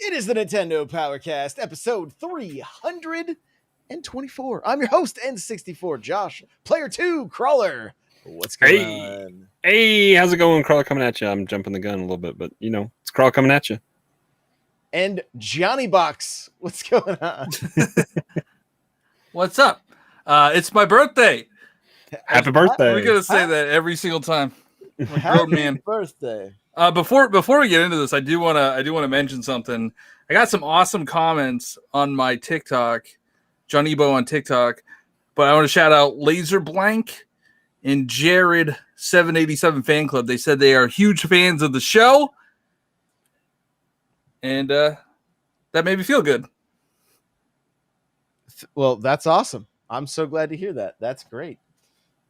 It is the Nintendo Powercast, episode 324. I'm your host, N64 Josh, player 2, Crawler. What's going on? Hey, how's it going? Crawler coming at you. I'm jumping the gun a little bit, but you know, it's Crawler coming at you. And Johnny Box, what's going on? What's up? It's my birthday. Happy birthday. We're going to say that every single time. Happy birthday. Before we get into this, I do want to mention something. I got some awesome comments on my TikTok, John Ebo on TikTok, but I want to shout out Laser Blank and Jared 787 Fan Club. They said they are huge fans of the show, and that made me feel good. Well, that's awesome. I'm so glad to hear that. That's great.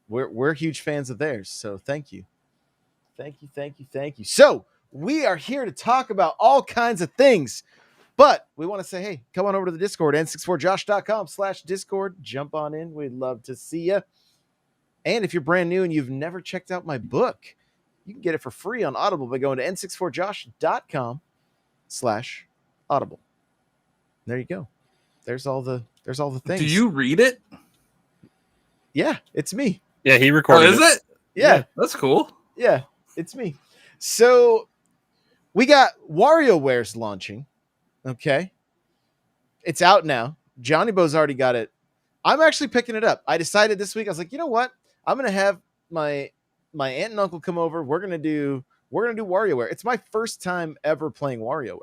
We're huge fans of theirs, so thank you. Thank you. So we are here to talk about all kinds of things, but we want to say, hey, come on over to the Discord, n64josh.com/Discord. Jump on in. We'd love to see you. And if you're brand new and you've never checked out my book, you can get it for free on Audible by going to n64josh.com/Audible. There you go. There's all the things. Do you read it? Yeah, it's me. Yeah, he recorded. Oh, is it? Yeah, that's cool. Yeah, it's me. So we got Warioware's launching. Okay. It's out now. Johnny Bo's already got it. I'm actually picking it up. I decided this week, I was like, you know what? I'm gonna have my aunt and uncle come over. We're gonna do Warioware. It's my first time ever playing Warioware.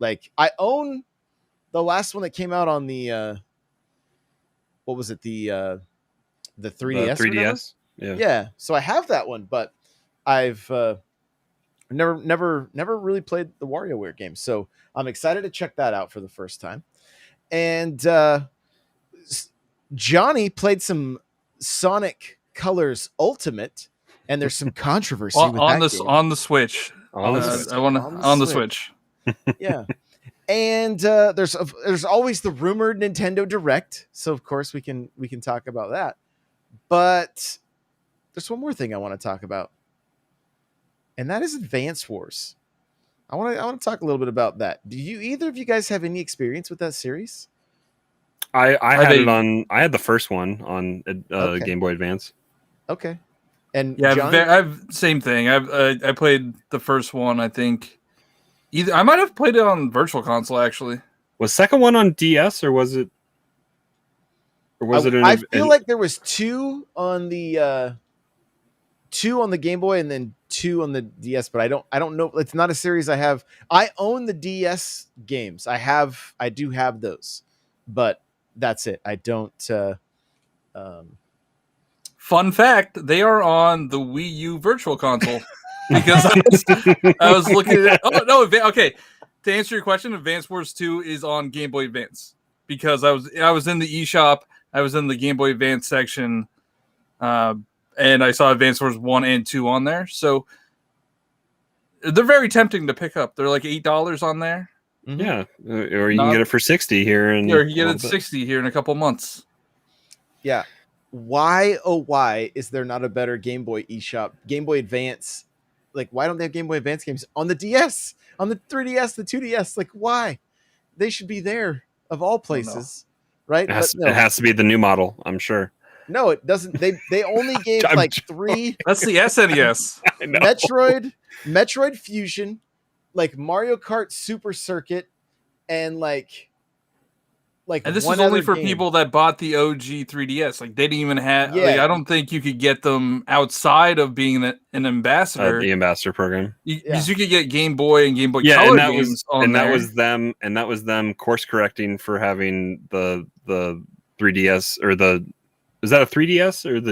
Like, I own the last one that came out on the what was it? The 3DS. 3DS. Yeah. So I have that one, but I've never really played the WarioWare game. So I'm excited to check that out for the first time. And Johnny played some Sonic Colors Ultimate, and there's some controversy with on that the game. on the Switch. On the Switch. Yeah. And there's always the rumored Nintendo Direct, so of course we can talk about that. But there's one more thing I want to talk about, and that is Advance Wars. I want to talk a little bit about that. Do either of you guys have any experience with that series? I had the first one on Game Boy Advance. Okay. And yeah, Johnny? I've same thing. I played the first one. I think I might have played it on Virtual Console actually. Was second one on DS or was it? I feel like there was two on the Game Boy and then two on the DS, but I don't know. It's not a series I have. I own the DS games. I do have those, but that's it. I don't. Fun fact: they are on the Wii U Virtual Console because I was looking at. Oh no! Okay, to answer your question, Advance Wars 2 is on Game Boy Advance because I was in the eShop. I was in the Game Boy Advance section, and I saw Advance Wars 1 and 2 on there. So they're very tempting to pick up. They're like $8 on there. Mm-hmm. Yeah, or you can get it for $60 here, and or you get it $60 here in a couple months. Yeah, why is there not a better Game Boy eShop, Game Boy Advance? Like, why don't they have Game Boy Advance games on the DS, on the 3DS, the 2DS? Like, why? They should be there of all places. Right? It has to be the new model, I'm sure. No, it doesn't. They only gave like three. That's the SNES. Metroid Fusion, like Mario Kart Super Circuit, and like. And this is only for people that bought the OG 3DS. Like, they didn't even have. Yeah. Like, I don't think you could get them outside of being an ambassador. The ambassador program. Because you could get Game Boy and Game Boy Color games on there. That was them course correcting for having the 3DS or is that a 3DS or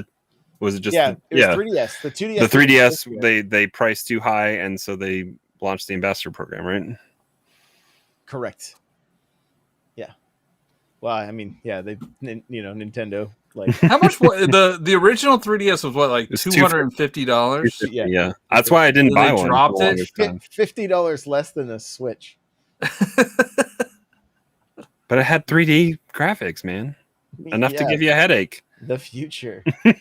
was it just? Yeah, it was 3DS. The 2DS. The 3DS they priced too high, and so they launched the ambassador program, right? Correct. Yeah. Well, I mean, yeah, Nintendo. Like, how much? The original 3DS was what, like $250? Yeah, that's why I didn't buy one. Dropped it. $50 less than a Switch. But it had 3D graphics, man. Enough to give you a headache. The future. I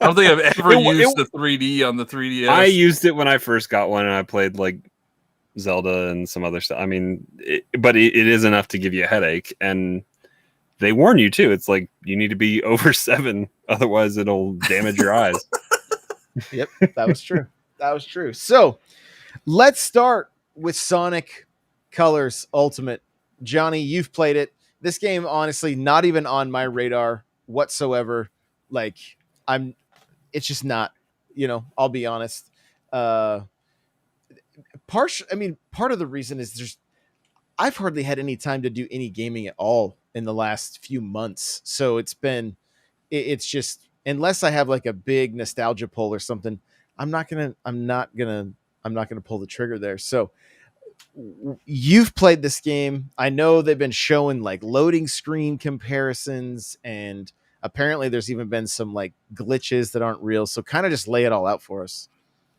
don't think I've ever used the 3D on the 3DS. I used it when I first got one, and I played like Zelda and some other stuff. I mean, but it is enough to give you a headache, and they warn you too. It's like you need to be over 7, otherwise it'll damage your eyes. Yep, that was true. That was true. So let's start with Sonic Colors Ultimate. Johnny, you've played it. This game, honestly, not even on my radar whatsoever. Like, it's just not, I'll be honest. Part of the reason is I've hardly had any time to do any gaming at all in the last few months. So it's just, unless I have like a big nostalgia pull or something, I'm not gonna pull the trigger there. So you've played this game. I know they've been showing like loading screen comparisons, and apparently there's even been some like glitches that aren't real. So kind of just lay it all out for us.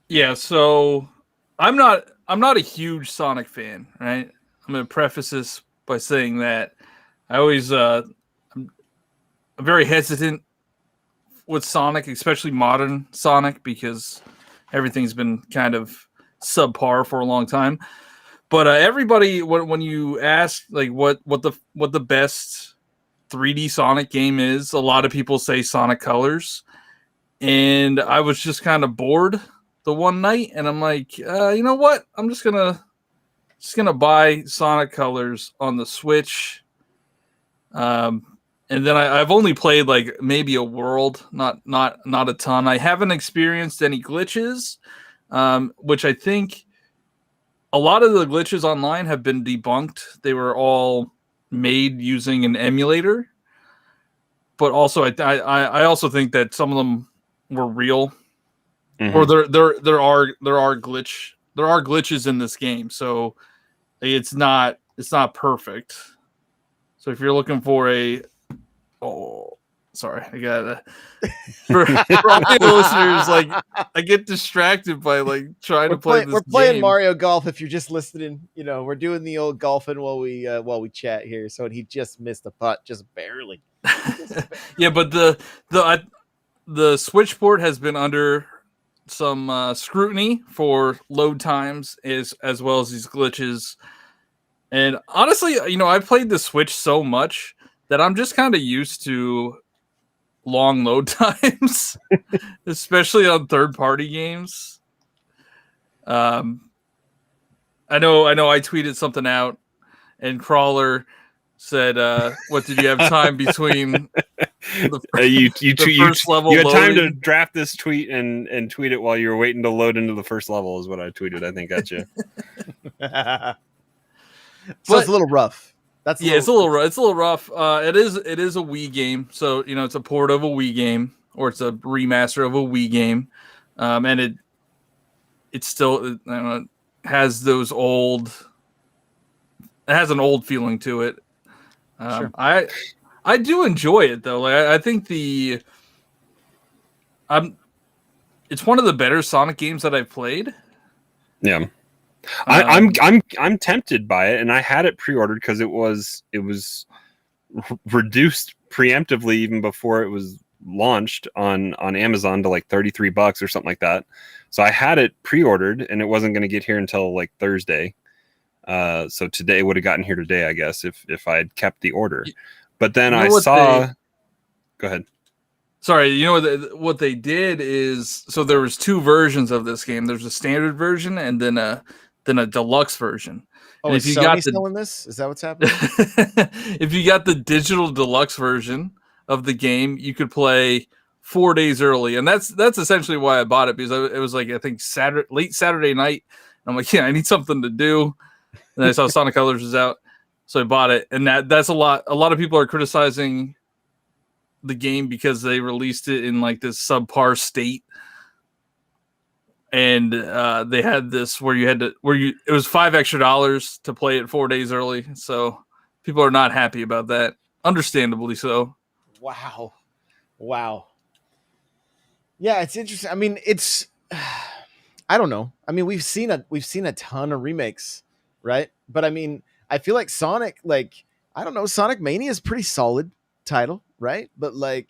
Yeah, so I'm not a huge Sonic fan, right? I'm going to preface this by saying that I always I'm very hesitant with Sonic, especially modern Sonic, because everything's been kind of subpar for a long time. But everybody, when you ask like what the best 3D Sonic game is, a lot of people say Sonic Colors, and I was just kind of bored the one night, and I'm like, you know what? I'm just gonna buy Sonic Colors on the Switch. And then I've only played like maybe a world, not a ton. I haven't experienced any glitches, which I think a lot of the glitches online have been debunked. They were all made using an emulator, but also I also think that some of them were real, or there are glitches in this game, so it's not perfect. So if you're looking for sorry, I got for all the listeners, like I get distracted by like trying to play this. We're playing Mario Golf. If you're just listening, we're doing the old golfing while we chat here. So he just missed a putt, just barely. Yeah, but the Switch port has been under some scrutiny for load times as well as these glitches. And honestly, I've played the Switch so much that I'm just kind of used to long load times, especially on third-party games. I know I tweeted something out, and Crawler said, "What did you have time between the first level? You had time to loading?" draft this tweet and tweet it while you were waiting to load into the first level. Is what I tweeted. I think at you. So it's a little rough. It's a little rough. It is a Wii game, so it's a port of a Wii game, or it's a remaster of a Wii game, and it still has those old. It has an old feeling to it. Sure. I do enjoy it though. Like I think it's one of the better Sonic games that I've played. Yeah. I'm tempted by it, and I had it pre-ordered because it was reduced preemptively even before it was launched on Amazon to like $33 or something like that. So I had it pre-ordered, and it wasn't going to get here until like Thursday. So today would have gotten here today, I guess, if I had kept the order. But then I saw. Go ahead. Sorry, what they did is, so there was 2 versions of this game. There's a standard version and then a deluxe version. Oh, is Sony still in this? Is that what's happening? If you got the digital deluxe version of the game, you could play 4 days early, and that's essentially why I bought it, because it was like, I think late Saturday night. I'm like, yeah, I need something to do, and I saw Sonic Colors was out, so I bought it. And that's a lot of people are criticizing the game because they released it in like this subpar state, and they had this where it was $5 extra to play it 4 days early. So people are not happy about that, understandably so. Wow. Yeah, it's interesting. I mean, I don't know. I mean, we've seen a ton of remakes, right? But I mean, I feel like Sonic, like, I don't know, Sonic Mania is pretty solid title, right? But like,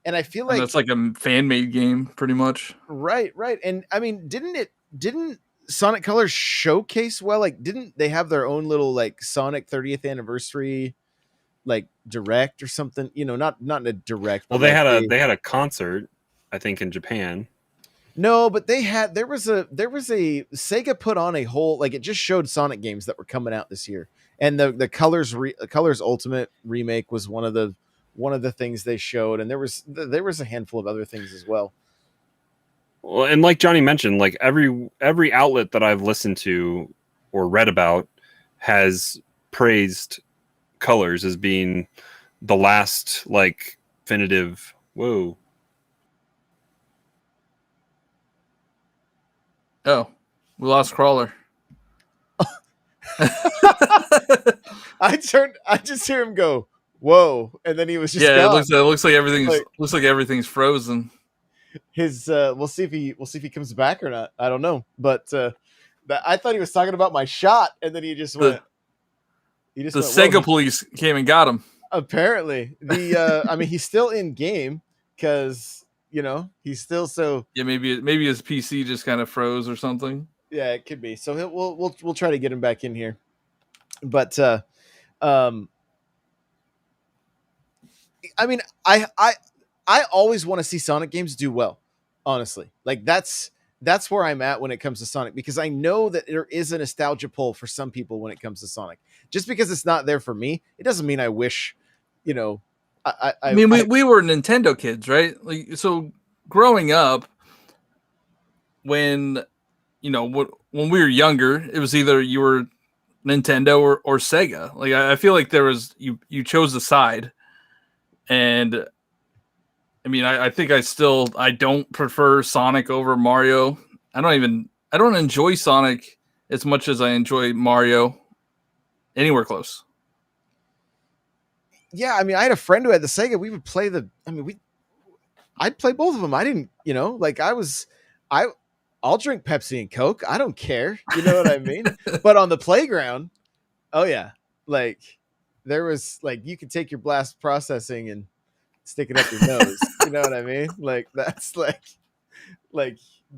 and I feel like it's like a fan-made game, pretty much. Right. And I mean, didn't Sonic Colors showcase well? Like, didn't they have their own little like Sonic 30th anniversary like direct or something? You know, not in a direct, Well, but like they had a concert, I think, in Japan. no, but there was a Sega put on a whole like it just showed Sonic games that were coming out this year, and the Colors Ultimate remake was one of the things they showed, and there was a handful of other things as well. Well, and like Johnny mentioned, like every outlet that I've listened to or read about has praised Colors as being the last like definitive. Whoa. Oh, we lost Crawler. I just hear him go, "Whoa," and then he was just Yeah, gone. it looks like everything's Like- everything's frozen. His we'll see if he comes back or not. I don't know, but I thought he was talking about my shot, and then he just went. The went, Sega "Whoa." police came and got him. Apparently, I mean, he's still in game because he's still so. Yeah, maybe his PC just kind of froze or something. Yeah, it could be. So we'll try to get him back in here, but I mean, I always want to see Sonic games do well. Honestly, like that's where I'm at when it comes to Sonic, because I know that there is a nostalgia pull for some people when it comes to Sonic. Just because it's not there for me, it doesn't mean I wish, I mean, we were Nintendo kids, right? Like, so growing up, when when we were younger, it was either you were Nintendo or Sega. Like, I feel like there was you chose a side, and I mean, I think I don't prefer Sonic over Mario. I don't enjoy Sonic as much as I enjoy Mario. Anywhere close. Yeah, I mean, I had a friend who had the Sega. We would play I'd play both of them. I didn't, I'll drink Pepsi and Coke. I don't care. You know what I mean? But on the playground, oh yeah, like there was like you could take your blast processing and stick it up your nose. You know what I mean? Like that's like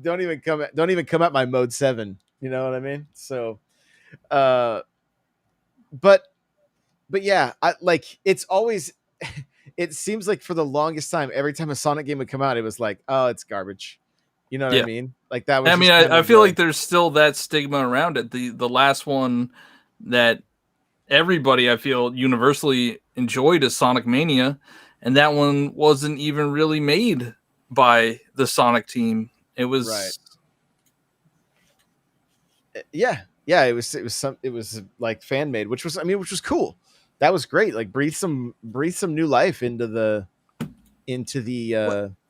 don't even come at my mode 7. You know what I mean? So, but yeah, I like it's always. It seems like for the longest time, every time a Sonic game would come out, it was like, oh, it's garbage. You know what I mean? Like that was. I mean, I feel like there's still that stigma around it. The last one that everybody I feel universally enjoyed is Sonic Mania, and that one wasn't even really made by the Sonic team. It was right. Yeah. It was like fan made, which was cool. That was great. Like breathe some new life into the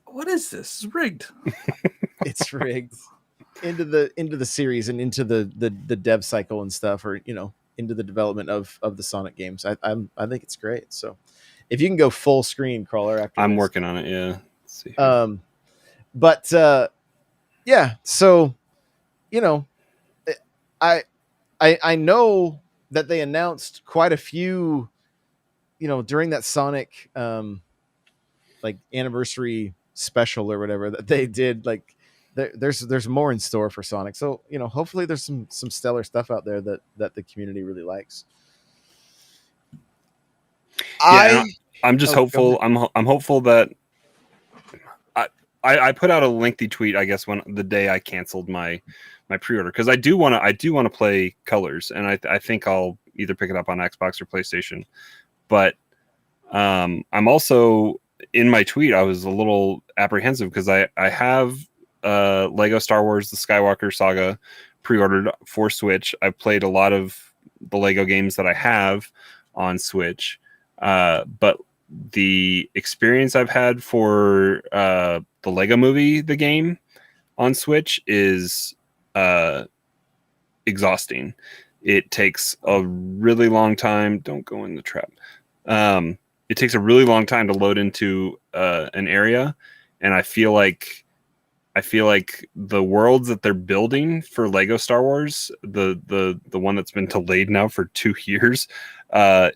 what is this? It's rigged. It's rigged into the series and into the dev cycle and stuff, or into the development of the Sonic games. I think it's great. So if you can go full screen, Crawler, after I'm working on it. Yeah. Let's see. But yeah. So I know that they announced quite a few, during that Sonic like anniversary special or whatever that they did. Like there's more in store for Sonic. So hopefully there's some stellar stuff out there that the community really likes. Yeah, I'm just hopeful. I'm hopeful that I put out a lengthy tweet, I guess, when the day I canceled my pre-order, because I do want to play Colors, and I think I'll either pick it up on Xbox or PlayStation. But I'm also, in my tweet, I was a little apprehensive because I have Lego Star Wars The Skywalker Saga pre-ordered for Switch. I've played a lot of the Lego games that I have on Switch, but the experience I've had for the Lego Movie, the game on Switch, is exhausting. It takes a really long time. Don't go in the trap. It takes a really long time to load into an area, and I feel like the worlds that they're building for Lego Star Wars, the one that's been delayed now for 2 years, they're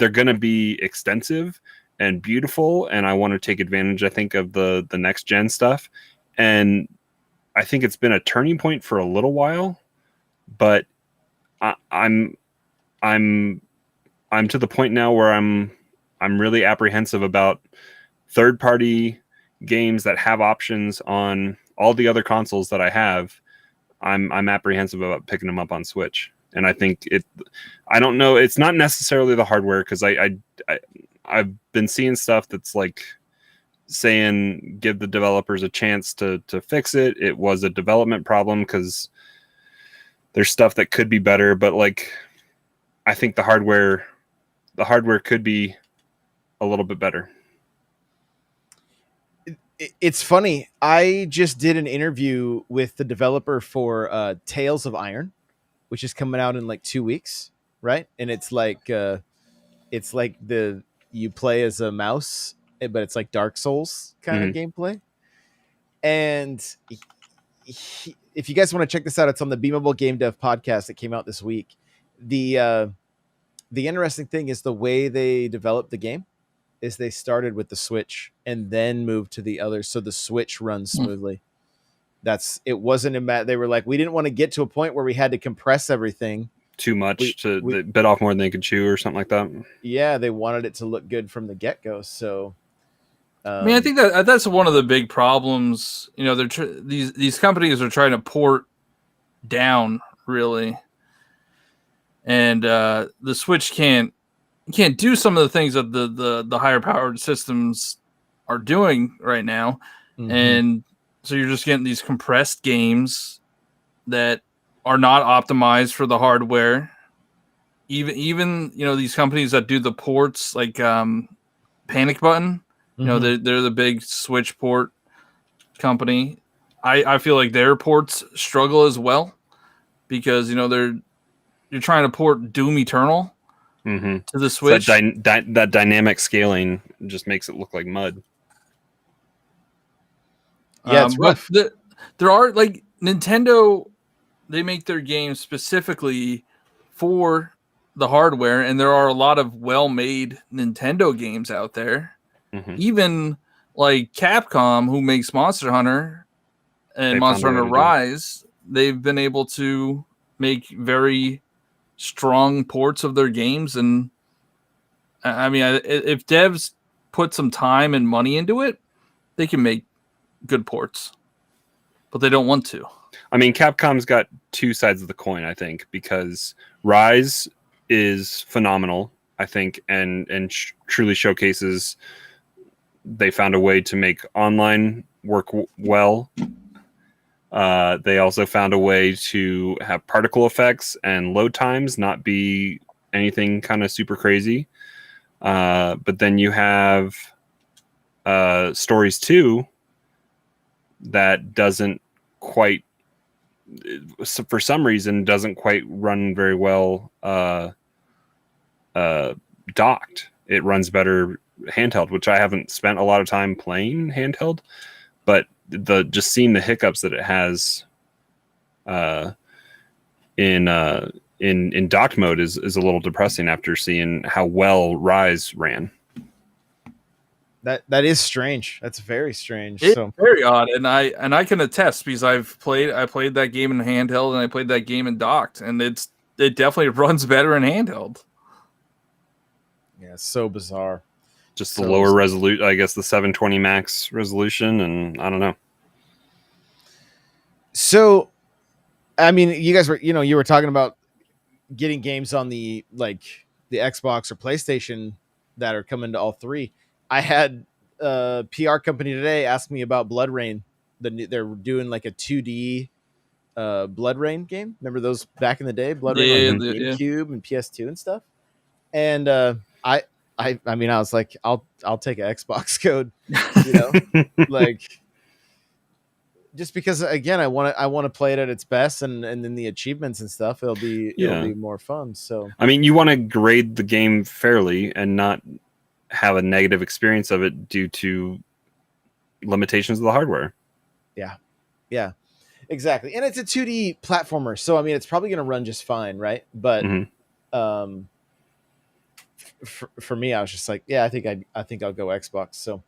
going to be extensive and beautiful, and I want to take advantage, I think, of the next gen stuff. And I think it's been a turning point for a little while but I'm to the point now where I'm really apprehensive about third-party games that have options on all the other consoles that I have. I'm apprehensive about picking them up on Switch, and I think I don't know. It's not necessarily the hardware, because I've been seeing stuff that's like saying give the developers a chance to fix it. It was a development problem because there's stuff that could be better, but like I think the hardware could be a little bit better. It's funny. I just did an interview with the developer for Tales of Iron, which is coming out in like 2 weeks, right? And it's like you play as a mouse, but it's like Dark Souls kind of gameplay. And if you guys want to check this out, it's on the Beamable Game Dev podcast that came out this week. The interesting thing is the way they developed the game is they started with the Switch and then moved to the other, so the Switch runs smoothly. It wasn't they were like, we didn't want to get to a point where we had to compress everything too much to bit off more than they could chew or something like that. Yeah, they wanted it to look good from the get-go. So I mean, I think that's one of the big problems. You know, these companies are trying to port down, really, and the Switch can't do some of the things that the higher powered systems are doing right now, and so you're just getting these compressed games that are not optimized for the hardware. Even these companies that do the ports, like Panic Button, they're the big Switch port company. I feel like their ports struggle as well, because you're trying to port Doom Eternal to the Switch. So that dynamic scaling just makes it look like mud. Yeah, it's rough. There are, like, Nintendo, they make their games specifically for the hardware, and there are a lot of well-made Nintendo games out there. Even like Capcom, who makes Monster Hunter and Monster Hunter Rise, they've been able to make very strong ports of their games. And I mean, if devs put some time and money into it, they can make good ports, but they don't want to. I mean, Capcom's got two sides of the coin, I think, because Rise is phenomenal, I think, and truly showcases they found a way to make online work well. They also found a way to have particle effects and load times not be anything kind of super crazy. But then you have Stories 2 that doesn't quite, for some reason, doesn't quite run very well docked. It runs better handheld, which I haven't spent a lot of time playing handheld, but just seeing the hiccups that it has in docked mode is a little depressing after seeing how well Rise ran. That is strange. That's very strange. It's very odd, and I can attest, because I played that game in handheld and I played that game in docked, and it definitely runs better in handheld. Yeah, it's so bizarre. Just the lower resolution, I guess, the 720 max resolution, and I don't know. So, I mean, you guys were, you were talking about getting games on the Xbox or PlayStation that are coming to all three. I had a PR company today ask me about Blood Rain. They're doing like a 2D Blood Rain game. Remember those back in the day? Blood Rain on GameCube and PS2 and stuff. And I mean, I was like, I'll take an Xbox code, like, just because, again, I want to play it at its best, and then the achievements and stuff, it'll be more fun. So, I mean, you want to grade the game fairly and not have a negative experience of it due to limitations of the hardware. Yeah, exactly. And it's a 2D platformer, so I mean, it's probably going to run just fine, right? But for me, I was just like, yeah, I think I'll go Xbox. So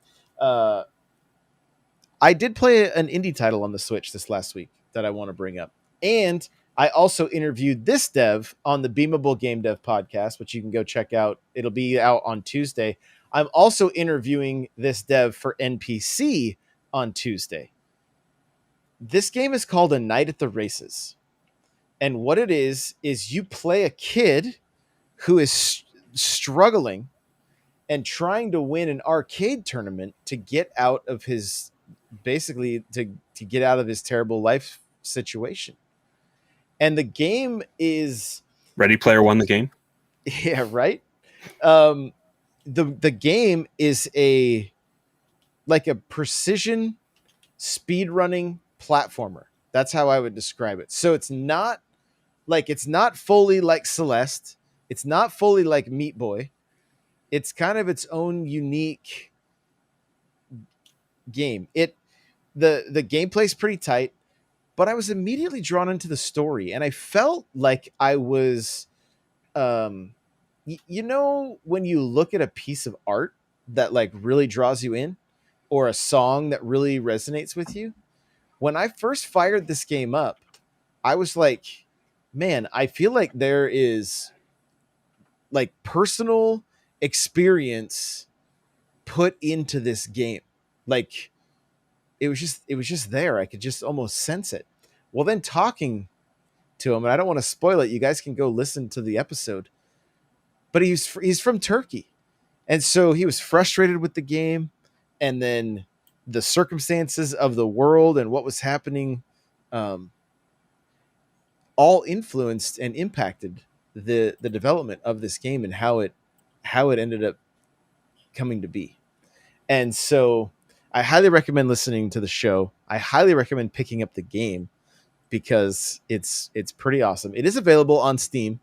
I did play an indie title on the Switch this last week that I want to bring up, and I also interviewed this dev on the Beamable Game Dev podcast, which you can go check out. It'll be out on Tuesday. I'm also interviewing this dev for NPC on Tuesday. This game is called A Night at the Races. And what it is you play a kid who is struggling and trying to win an arcade tournament to get out of his to get out of his terrible life situation. And the game is Ready Player One, the game. Yeah, right. The game is a precision speed running platformer. That's how I would describe it. So it's not fully like Celeste. It's not fully like Meat Boy. It's kind of its own unique game. The gameplay's pretty tight, but I was immediately drawn into the story, and I felt like I was, you know, when you look at a piece of art that like really draws you in, or a song that really resonates with you. When I first fired this game up, I was like, man, I feel like there is like personal experience put into this game. Like it was just there. I could just almost sense it. Well, then talking to him, and I don't want to spoil it. You guys can go listen to the episode. But he's from Turkey. And so he was frustrated with the game, and then the circumstances of the world and what was happening all influenced and impacted the development of this game and how it ended up coming to be. And so I highly recommend listening to the show. I highly recommend picking up the game because it's pretty awesome. It is available on Steam,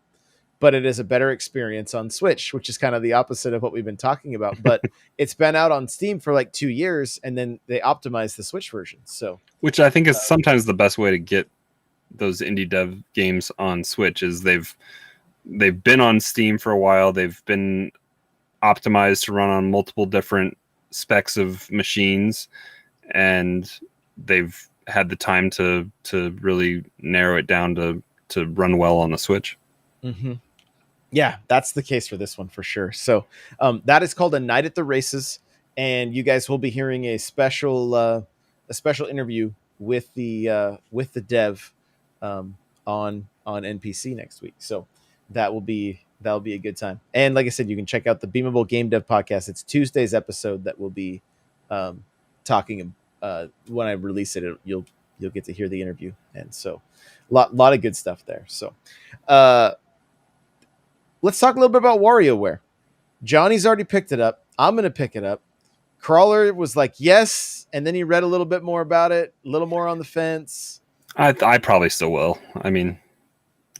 but it is a better experience on Switch, which is kind of the opposite of what we've been talking about. But it's been out on Steam for like 2 years, and then they optimized the Switch version. So, which I think is sometimes the best way to get those indie dev games on Switch is they've been on Steam for a while. They've been optimized to run on multiple different specs of machines, and they've had the time to really narrow it down to run well on the Switch. Mm-hmm. Yeah, that's the case for this one for sure. So that is called A Night at the Races, and you guys will be hearing a special interview with the dev on NPC next week. So that'll be a good time. And like I said, you can check out the Beamable Game Dev podcast. It's Tuesday's episode that will be talking. When I release it, you'll get to hear the interview, and so lot of good stuff there. So. Let's talk a little bit about WarioWare. Johnny's already picked it up. I'm going to pick it up. Crawler was like, yes. And then he read a little bit more about it, a little more on the fence. I probably still will. I mean,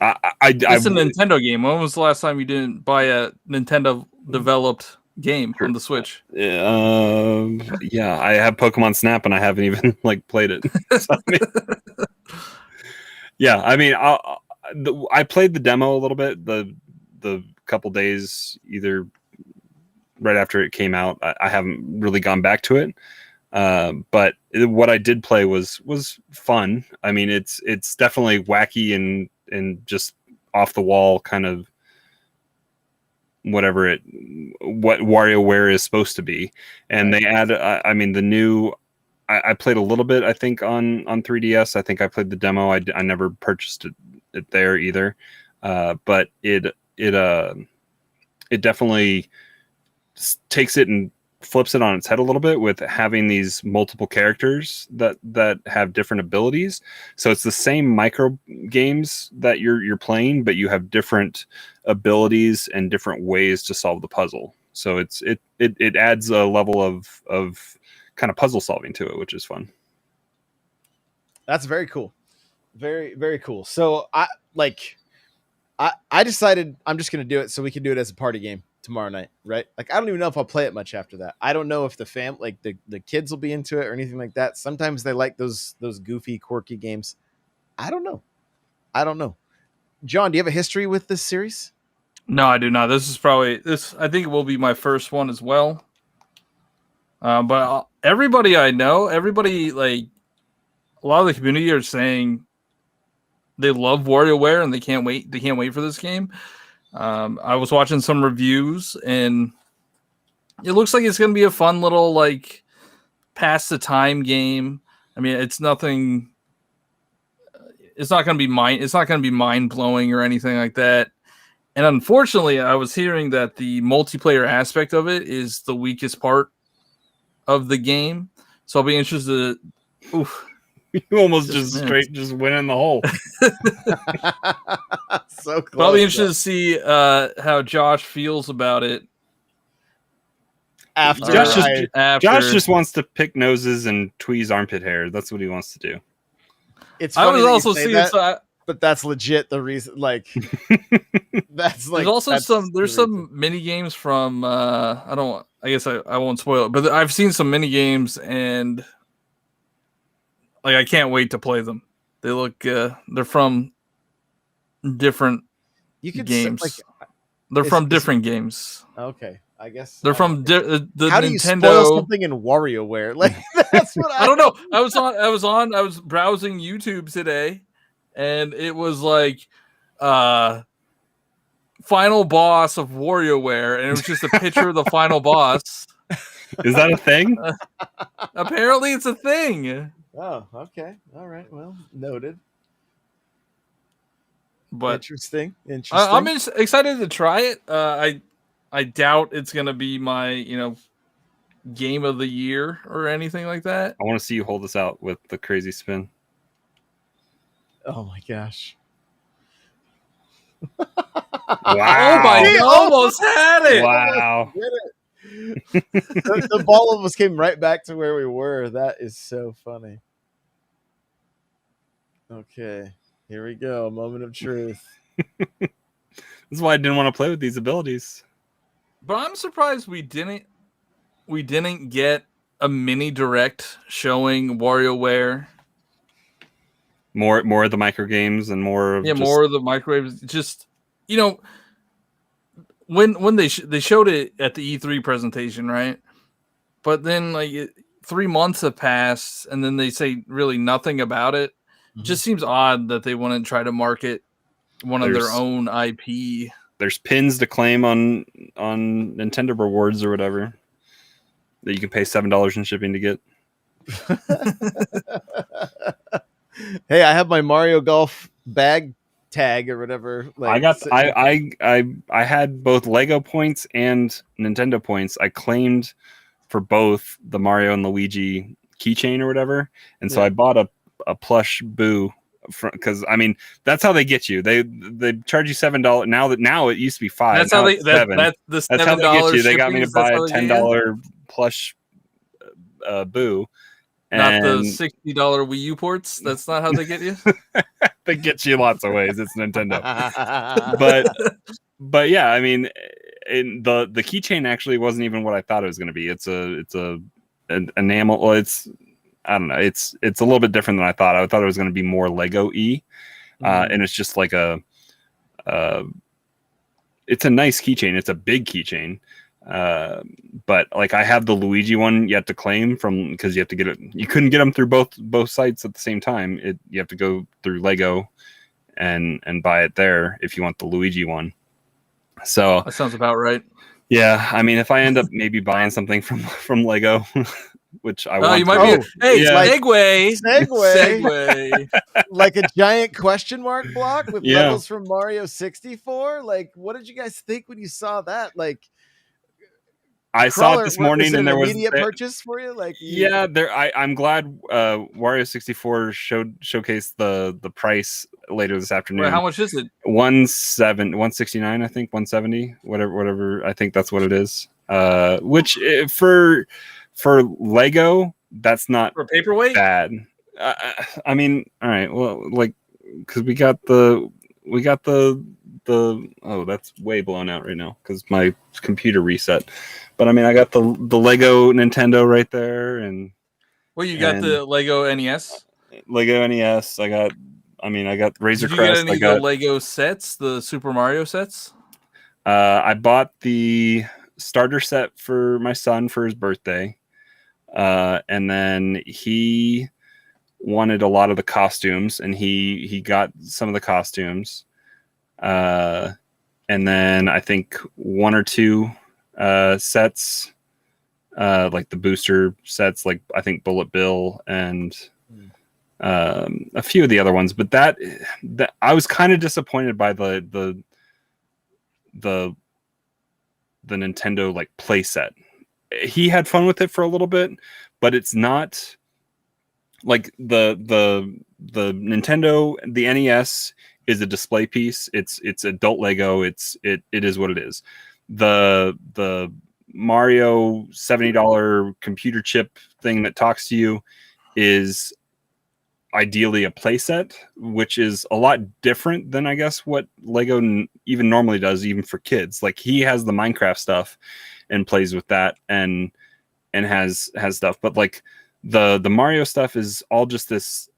it's a Nintendo game. When was the last time you didn't buy a Nintendo developed game on the Switch? Yeah, I have Pokemon Snap and I haven't even like played it. So, I played the demo a little bit. The couple days either right after it came out. I haven't really gone back to it, but what I did play was fun. I mean, it's definitely wacky and just off the wall kind of what WarioWare is supposed to be. And they add the new I played a little bit, I think, on 3DS. I think I played the demo. I never purchased it there either, but it definitely takes it and flips it on its head a little bit with having these multiple characters that have different abilities. So it's the same micro games that you're playing, but you have different abilities and different ways to solve the puzzle. So it adds a level of kind of puzzle solving to it, which is fun. That's very cool. Very, very cool. So I decided I'm just going to do it so we can do it as a party game tomorrow night, right? Like, I don't even know if I'll play it much after that. I don't know if the kids will be into it or anything like that. Sometimes they like those goofy, quirky games. I don't know. John, do you have a history with this series? No, I do not. This is probably I think it will be my first one as well. But everybody I know, like a lot of the community are saying they love Warioware and they can't wait. They can't wait for this game. I was watching some reviews and it looks like it's going to be a fun little like pass the time game. I mean, it's nothing. It's not going to be mind blowing or anything like that. And unfortunately, I was hearing that the multiplayer aspect of it is the weakest part of the game. So I'll be interested. Oof, You almost just went in the hole. So close. But I'll be interested to see how Josh feels about it. After Josh just wants to pick noses and tweeze armpit hair. That's what he wants to do. It's I funny was that also you say seeing that, but that's legit the reason. Like, that's like. There's also that's some mini games from I guess I won't spoil it, but I've seen some mini games and like I can't wait to play them. They look they're from different you could games. Like, they're from different games. Okay, I guess They're from the how Nintendo. do you spoil something in Warioware? Like, that's what I don't know. I was browsing YouTube today, and it was like final boss of Warioware, and it was just a picture of the final boss. Is that a thing? Apparently, it's a thing. Oh, okay. All right. Well, noted. But interesting. I'm excited to try it. I doubt it's gonna be my game of the year or anything like that. I want to see you hold this out with the crazy spin. Oh my gosh. Wow. Oh my! He almost had it. Wow. The ball almost came right back to where we were. That is so funny. Okay, here we go. Moment of truth. This is why I didn't want to play with these abilities. But I'm surprised we didn't get a mini direct showing WarioWare. More of the micro games and more of more of the microwaves. Just when they showed it at the E3 presentation, right? But then 3 months have passed, and then they say really nothing about it. Mm-hmm. Just seems odd that they wouldn't try to market one of their own IP. There's pins to claim on Nintendo rewards or whatever that you can pay $7 in shipping to get. Hey, I have my Mario Golf bag tag or whatever. Like, I had both Lego points and Nintendo points. I claimed for both the Mario and Luigi keychain or whatever, and so I bought a plush Boo. Because I mean, that's how they get you. They charge you $7. Now it used to be $5. That's how that's the $7. That's how they get you. They got me to buy a $10 plush Boo. Not the $60 Wii U ports. That's not how they get you. They get you lots of ways. It's Nintendo. but yeah, I mean, the keychain actually wasn't even what I thought it was going to be. It's an enamel. Well, I don't know. It's a little bit different than I thought. I thought it was going to be more Lego-y, and it's just like it's a nice keychain. It's a big keychain, but like I have the Luigi one yet to claim because you have to get it. You couldn't get them through both sites at the same time. You have to go through Lego and buy it there if you want the Luigi one. So that sounds about right. Yeah, I mean, if I end up maybe buying something from Lego. Which I want. You might be. Segue. Like a giant question mark block with levels from Mario 64. Like, what did you guys think when you saw that? Like, I saw it this morning, and there was immediate purchase for you. Like, I'm glad Wario 64 showcased the price later this afternoon. Wait, how much is it? 169, I think 170, whatever. I think that's what it is. Which for Lego, that's not for paperweight bad. I mean, all right, well, like, because we got the oh, that's way blown out right now because my computer reset. But I mean, I got the Lego Nintendo right there, and you got the Lego NES. Lego NES. I got Razor Did you Crest. get any of the Lego sets, the Super Mario sets? I bought the starter set for my son for his birthday. And then he wanted a lot of the costumes, and he got some of the costumes. And then I think one or two sets, like the booster sets, like I think Bullet Bill and a few of the other ones. But that I was kind of disappointed by the Nintendo like play set. He had fun with it for a little bit, but it's not like the Nintendo, the NES is a display piece. It's adult Lego. It is what it is. The Mario $70 computer chip thing that talks to you is ideally a playset, which is a lot different than I guess what Lego even normally does, even for kids. Like he has the Minecraft stuff and plays with that and has stuff, but like the Mario stuff is all just this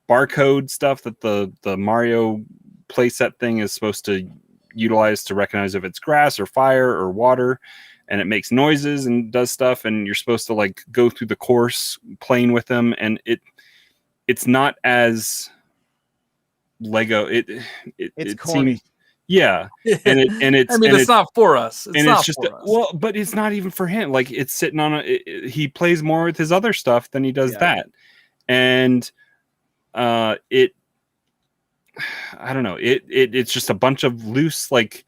barcode stuff that the Mario playset thing is supposed to utilize to recognize if it's grass or fire or water, and it makes noises and does stuff, and you're supposed to like go through the course playing with them, and it's not as Lego. It's corny. Seems, yeah, it's I mean, and it's not for us. It's not just for us. well, but it's not even for him. Like it's sitting on he plays more with his other stuff than he does that, and I don't know. It's just a bunch of loose like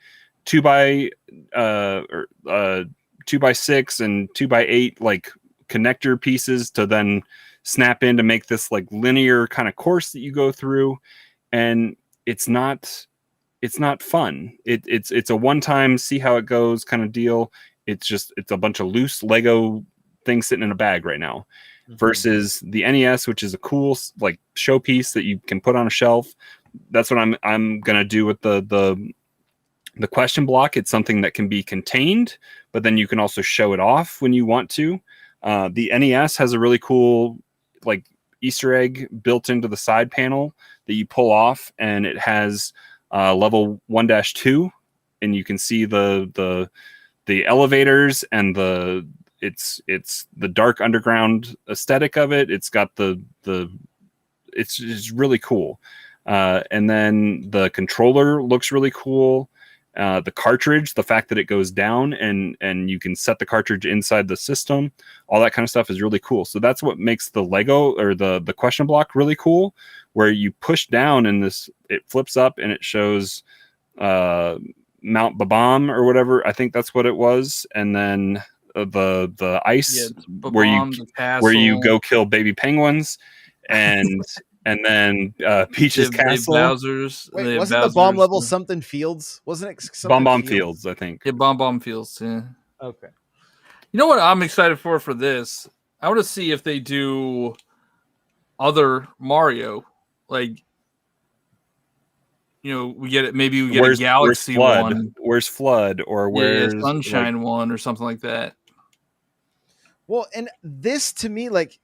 2x 2x6 and 2x8 like connector pieces to then snap in to make this like linear kind of course that you go through, and it's not fun. It's a one-time see how it goes kind of deal. It's a bunch of loose Lego things sitting in a bag right now, versus the NES, which is a cool like showpiece that you can put on a shelf. That's what I'm gonna do with the question block. It's something that can be contained, but then you can also show it off when you want to. The NES has a really cool like Easter egg built into the side panel that you pull off, and it has level 1-2, and you can see the elevators and it's the dark underground aesthetic of it. It's got it's just really cool. And then the controller looks really cool. The cartridge, the fact that it goes down and you can set the cartridge inside the system, all that kind of stuff is really cool. So that's what makes the Lego or the question block really cool, where you push down and it flips up and it shows Mount Babam or whatever. I think that's what it was. And then the ice where you go kill baby penguins and then Peach's Castle. Bowser's. Wait, wasn't the bomb level something Fields? Wasn't it something Bomb Fields, I think. Yeah, Bomb Fields, yeah. Okay. You know what I'm excited for this? I want to see if they do other Mario. Like, you know, we get a Galaxy one. Where's Flood? Or where's Sunshine one or something like that. Well, and this to me, like,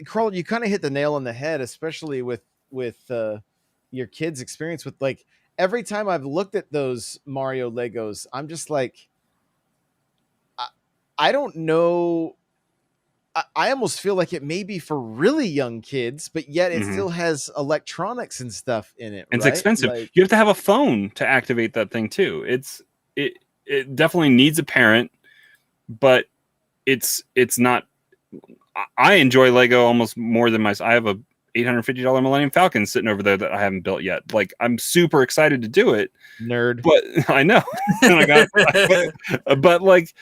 Carl, you kind of hit the nail on the head, especially with your kids' experience with like every time I've looked at those Mario Legos, I'm just like, I don't know. I almost feel like it may be for really young kids, but yet it still has electronics and stuff in it. It's expensive. Like, you have to have a phone to activate that thing too. It definitely needs a parent, but it's not. I enjoy Lego almost more than I have a $850 Millennium Falcon sitting over there that I haven't built yet. Like I'm super excited to do it. Nerd. But I know. but like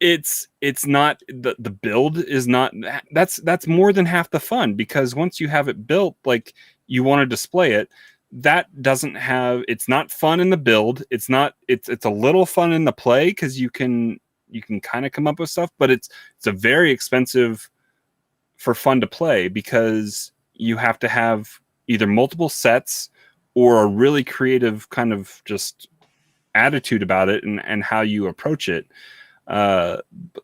it's not the build is not that's more than half the fun, because once you have it built, like you want to display it, that doesn't have, it's not fun in the build. It's a little fun in the play because you can kind of come up with stuff, but it's a very expensive for fun to play, because you have to have either multiple sets or a really creative kind of just attitude about it and how you approach it.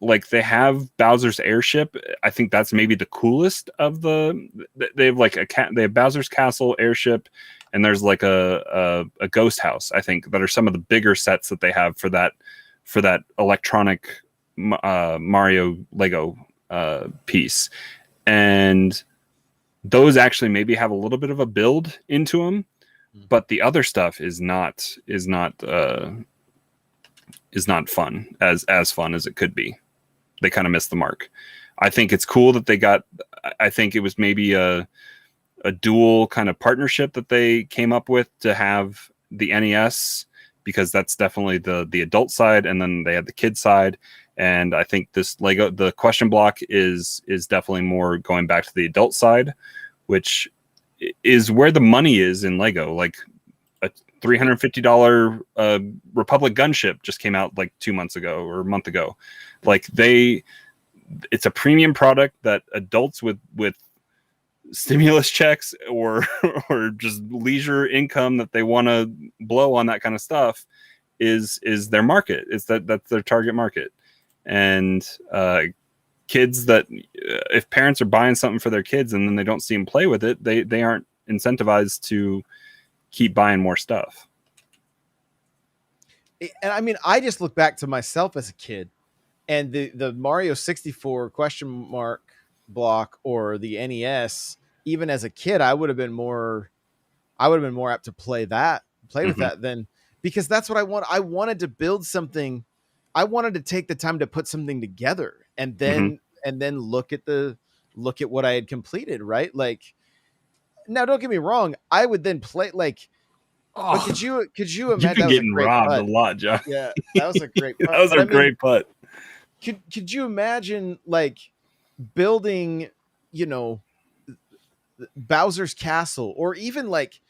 Like they have Bowser's airship. I think that's maybe the coolest of they have like they have Bowser's Castle airship, and there's like a ghost house, I think, that are some of the bigger sets that they have for that electronic Mario Lego piece. And those actually maybe have a little bit of a build into them, Mhm. but the other stuff is not fun as fun as it could be. They kind of missed the mark. I think it's cool that they got. I think it was maybe a dual kind of partnership that they came up with to have the NES, because that's definitely the adult side, and then they had the kid side. And I think this Lego, the question block is definitely more going back to the adult side, which is where the money is in Lego. Like a $350 Republic gunship just came out like 2 months ago or a month ago. Like it's a premium product that adults with stimulus checks or or just leisure income that they want to blow on that kind of stuff is their market. That's their target market. And kids that if parents are buying something for their kids and then they don't see them play with it, they aren't incentivized to keep buying more stuff. And I mean, I just look back to myself as a kid, and the Mario 64 question mark block or the NES. Even as a kid, I would have been more apt to play with Mhm. that than, because that's what I want. I wanted to build something. I wanted to take the time to put something together and then look at what I had completed, right? Like, now don't get me wrong, I would then play like, but Oh, could you You've imagine? been That was a getting great robbed a putt. lot, John. Yeah, that was a great That putt. was But a I mean, great putt. could you imagine like building, you know, Bowser's Castle, or even like,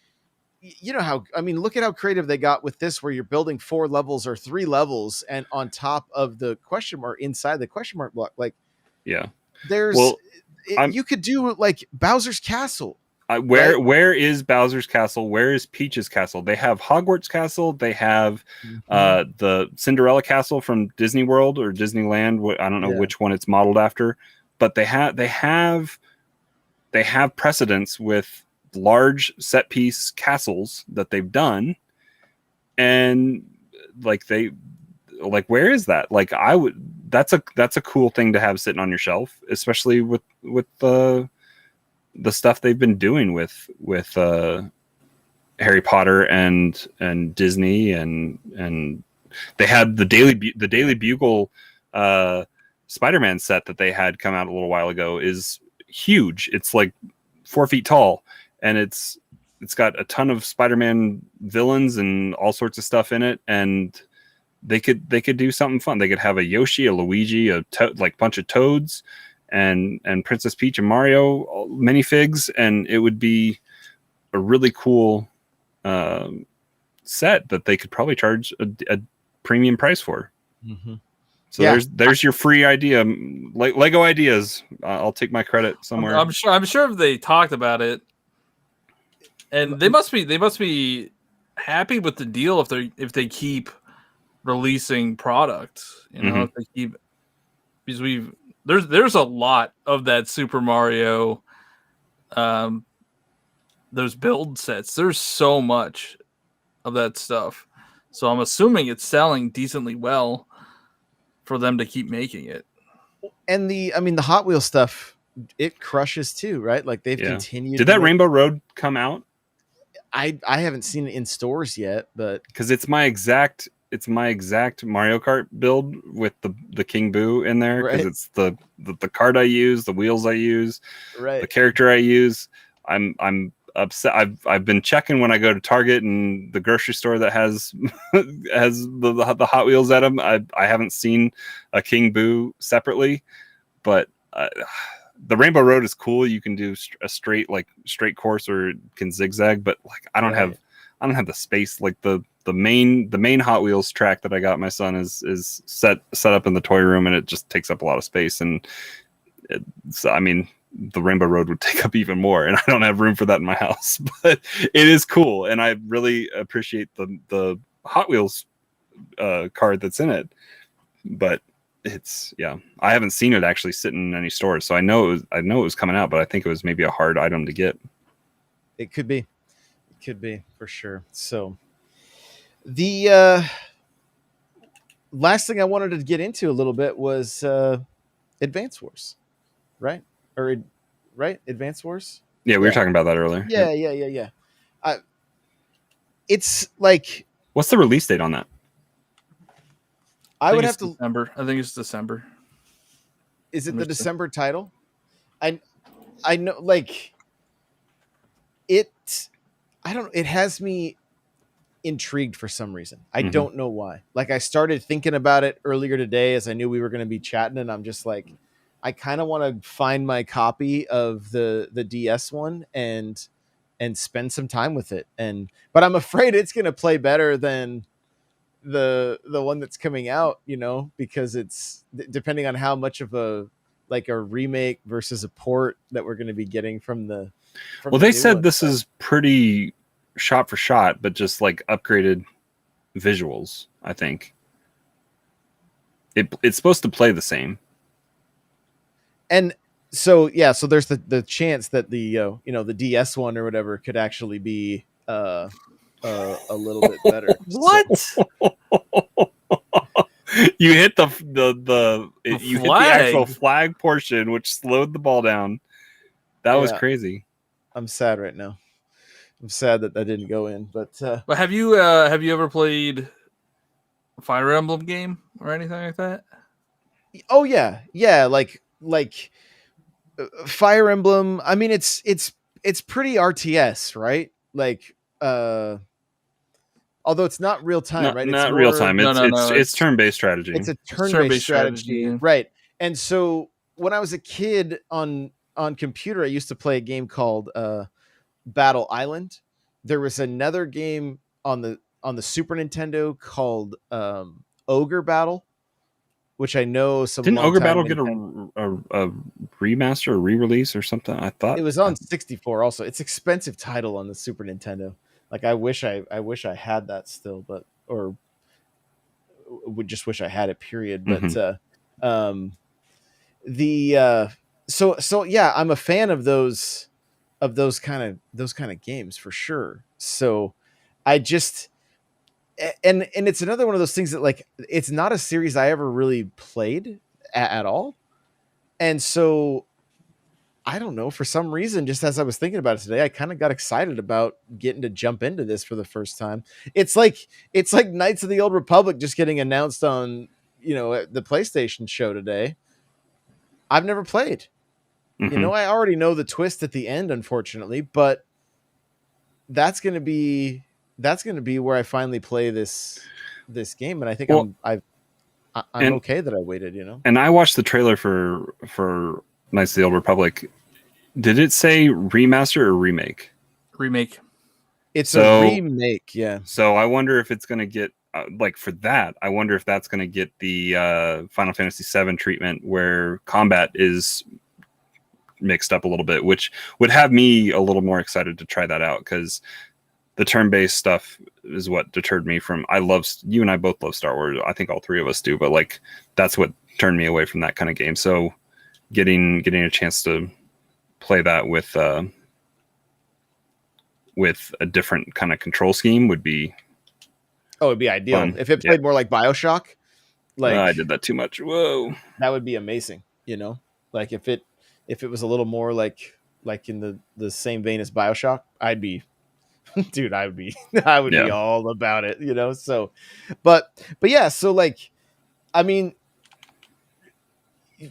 you know how, I mean, look at how creative they got with this, where you're building 4 levels or 3 levels, and on top of the question mark, inside the question mark block, like Yeah. there's Well, I'm you could do like Bowser's Castle, right? where is Bowser's Castle? Where is Peach's Castle? They have Hogwarts Castle. They have Mhm. the Cinderella Castle from Disney World or Disneyland. I don't know Yeah. which one it's modeled after, but they have precedents with large set piece castles that they've done, and like where is that? Like I would that's a cool thing to have sitting on your shelf, especially with the stuff they've been doing with Harry Potter and Disney, and they had the Daily Bugle Spider-Man set that they had come out a little while ago is huge. It's like 4 feet tall, and it's got a ton of Spider-Man villains and all sorts of stuff in it, and they could do something fun. They could have a Yoshi, a Luigi, like bunch of Toads, and Princess Peach and Mario minifigs, and it would be a really cool set that they could probably charge a premium price for. Mhm. So Yeah. there's your free idea, like Lego ideas. I'll take my credit somewhere. I'm sure they talked about it, and they must be happy with the deal if they keep releasing products. You know, Mhm. if they keep, because there's a lot of that Super Mario, um, those build sets. There's so much of that stuff, so I'm assuming it's selling decently well for them to keep making it. And I mean, the Hot Wheels stuff, it crushes too, right? Like they've Yeah. continued Did to that make. Rainbow Road come out? I haven't seen it in stores yet, but Because it's my exact Mario Kart build with the King Boo in there, because right, it's the card I use, the wheels I use, the right. character I use. I'm upset. I've been checking when I go to Target and the grocery store that has has the Hot Wheels at them. I haven't seen a King Boo separately, but the Rainbow Road is cool. You can do a straight course, or it can zigzag, but like I don't Right. have the space. Like the main Hot Wheels track that I got my son is set up in the toy room, and it just takes up a lot of space. And so I mean, the Rainbow Road would take up even more, and I don't have room for that in my house. But it is cool, and I really appreciate the Hot Wheels card that's in it. But I haven't seen it actually sitting in any stores, so I know it was coming out, but I think it was maybe a hard item to get. It could be. It could be for sure. So the last thing I wanted to get into a little bit was Advance Wars, right? Or right? Advance Wars. Yeah, we were Yeah. talking about that earlier. Yeah. It's like What's the release date on that? I would have to. December. I think it's December. Is it Let the me see. December title? I know, like it. I don't. It has me intrigued for some reason. I Mhm. don't know why. Like I started thinking about it earlier today as I knew we were going to be chatting, and I'm just like, I kind of want to find my copy of the DS one and spend some time with it. But I'm afraid it's going to play better than the one that's coming out, because it's depending on how much of a remake versus a port that we're going to be getting from the Well, they new said one. this is pretty shot for shot, but just like upgraded visuals. I think it's supposed to play the same. And so so there's the chance that the the DS one or whatever could actually be a little bit better. What? You hit the The hit the actual flag. flag portion, which slowed the ball down. That was Yeah. crazy. I'm sad right now. I'm sad that didn't go in, but But have you ever played a Fire Emblem game or anything like that? oh yeah, like Fire Emblem. I mean, it's pretty RTS, right? Like, although it's not real time, right? It's Not real more, time. No, It's turn-based strategy. it's a It's turn-based strategy, right? And so when I was a kid on computer, I used to play a game called Battle Island. There was another game on the Super Nintendo called Ogre Battle, which I know some Didn't Ogre Battle get Nintendo, a remaster or re-release or something? I thought it was on 64 also. It's expensive title on the Super Nintendo. Like I wish I had that still, but or would just wish I had it, period. But Mhm. the so yeah, I'm a fan of those kind of games for sure. So I just and it's another one of those things that, like, it's not a series I ever really played at all. And so I don't know, for some reason, just as I was thinking about it today, I kind of got excited about getting to jump into this for the first time. It's like Knights of the Old Republic just getting announced on, at the PlayStation show today. I've never played. Mhm. I already know the twist at the end, unfortunately, but that's going to be where I finally play this game, and I think Well, I'm and okay that I waited, and I watched the trailer for Knights of the Old Republic. Did it say remaster or remake? Remake. It's a So remake, yeah. So I wonder if it's going to get like for that. I wonder if that's going to get the Final Fantasy VII treatment where combat is mixed up a little bit, which would have me a little more excited to try that out because the turn-based stuff is what deterred me from. You and I both love Star Wars. I think all three of us do, but like that's what turned me away from that kind of game. So getting a chance to play that with a different kind of control scheme would be It'd be ideal fun. if it Yeah. played more like BioShock. Like, I did that too much. Whoa. that would be amazing, like if it was a little more like in the same vein as BioShock, I'd be dude, I would be I would be Yeah. all about it, so but yeah, so like, I mean,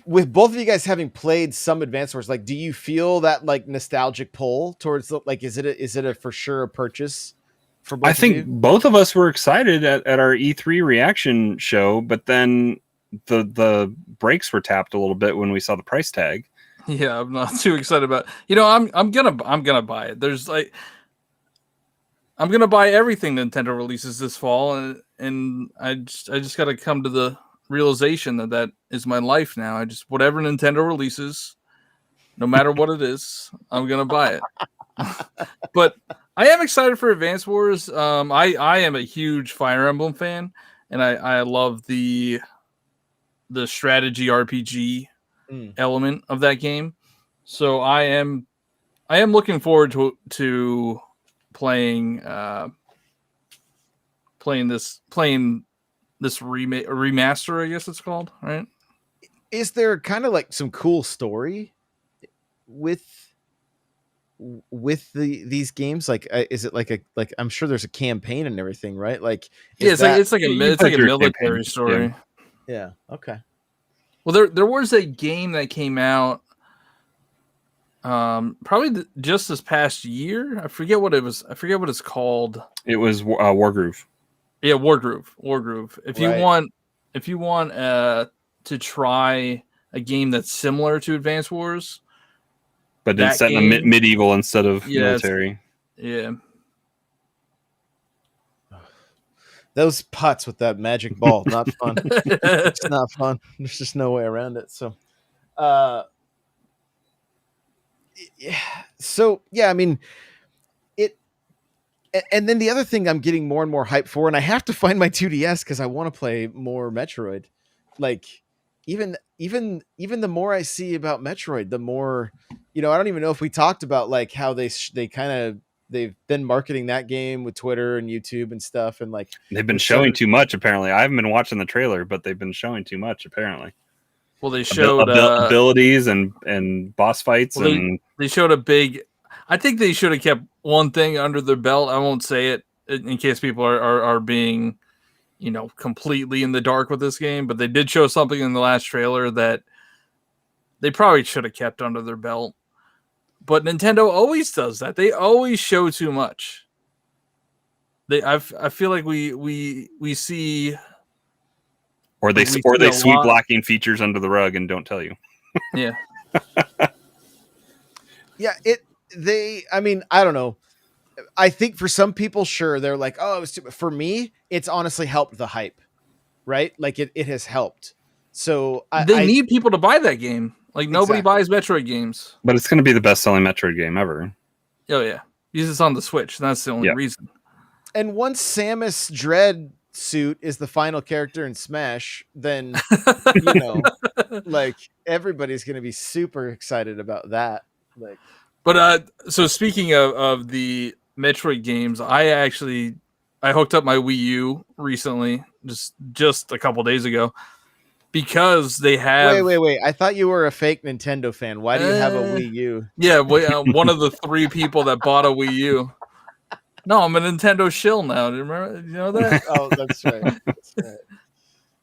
with both of you guys having played some Advance Wars, like, do you feel that like nostalgic pull towards like, is it a for sure a purchase for both I of think you? both of us were excited at our E3 reaction show, but then the brakes were tapped a little bit when we saw the price tag. Yeah, I'm not too excited about. I'm gonna buy it. There's like, I'm gonna buy everything Nintendo releases this fall, and I just got to come to the realization that is my life now. Whatever Nintendo releases, no matter what it is, I'm gonna buy it. But I am excited for Advance Wars. I am a huge Fire Emblem fan, and I love the strategy RPG Mm. element of that game. So I am looking forward to playing playing this remaster, I guess it's called, right? Is there kind of like some cool story with with these games? Like, is it like I'm sure there's a campaign and everything, right? Like, Yeah, is that, it's like You it's play like a through a military campaign, story. yeah, okay. Well, there was a game that came out probably just this past year. I forget what it was. I forget what it's called. It was Wargroove. Yeah, Wargroove. Right. If you want to try a game that's similar to Advance Wars, But it's that set in a game, medieval instead of yeah, military. yeah. Those putts with that magic ball, not fun. It's not fun. There's just no way around it. So, yeah. So yeah, I mean, it. And then the other thing I'm getting more and more hype for, and I have to find my 2DS because I want to play more Metroid. Like, even the more I see about Metroid, the more, I don't even know if we talked about like how they kind of they've been marketing that game with Twitter and YouTube and stuff, and like They've been with showing too much. Apparently, I haven't been watching the trailer, but they've been showing too much. Apparently, Well, they showed abilities and boss fights, and they showed a big. I think they should have kept one thing under their belt. I won't say it in case people are being, completely in the dark with this game. But they did show something in the last trailer that they probably should have kept under their belt. But Nintendo always does that. They always show too much. I feel like we see. Or they sweep lacking features under the rug and don't tell you. Yeah. Yeah, I mean, I don't know. I think for some people, sure, they're like, oh, it was too. For me, it's honestly helped the hype, right? Like it has helped. So they need people to buy that game. Like nobody buys Metroid games. But it's going to be the best-selling Metroid game ever. Oh yeah, because it's on the Switch. That's the only reason. And once Samus Dread suit is the final character in Smash, then like everybody's going to be super excited about that. Like, but so speaking of the Metroid games, I hooked up my Wii U recently, just a couple days ago, because they have. Wait! I thought you were a fake Nintendo fan. Why do you have a Wii U? Yeah, one of the 3 people that bought a Wii U. No, I'm a Nintendo shill now. Do you remember? You know that? Oh, that's right. That's right.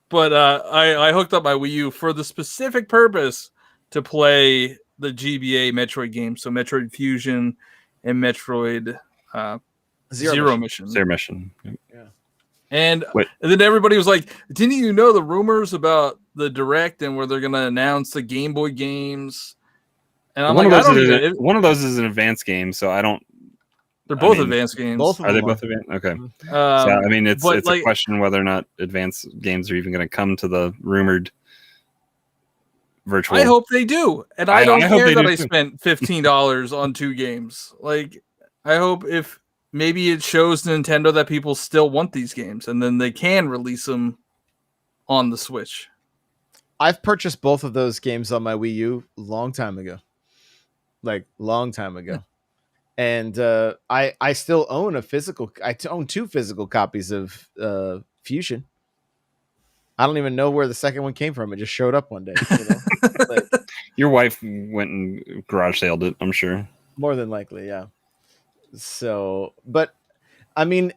But I hooked up my Wii U for the specific purpose to play the GBA Metroid games, so Metroid Fusion and Metroid Zero Mission. Zero Mission. Yeah. And then everybody was like, didn't you know the rumors about the Direct and where they're going to announce the Game Boy games? And I'm one of those is an advanced game, so I don't. They're both advanced games. Are they both advanced? Okay. So I mean, it's a question whether or not advanced games are even going to come to the rumored virtual. I hope they do, and I don't care that I spent $15 on 2 games. Like, I hope if maybe it shows Nintendo that people still want these games, and then they can release them on the Switch. I've purchased both of those games on my Wii U long time ago. And I still own I own 2 physical copies of Fusion. I don't even know where the second one came from. It just showed up one day. Your wife went and garage saled it, I'm sure. More than likely, yeah. So, but I mean,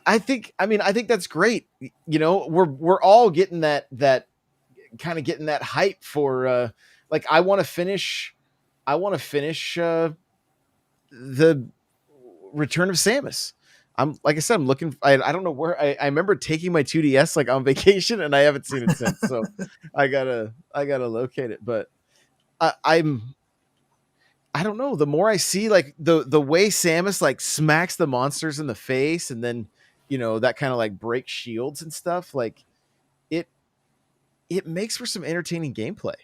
I think that's great. We're all getting that kind of getting that hype for like I want to finish the Return of Samus. Like I said, I'm looking. I don't know where. I remember taking my 2DS like on vacation, and I haven't seen it since. So I gotta locate it. But I don't know. The more I see, like the way Samus like smacks the monsters in the face, and then that kind of like breaks shields and stuff. Like it makes for some entertaining gameplay.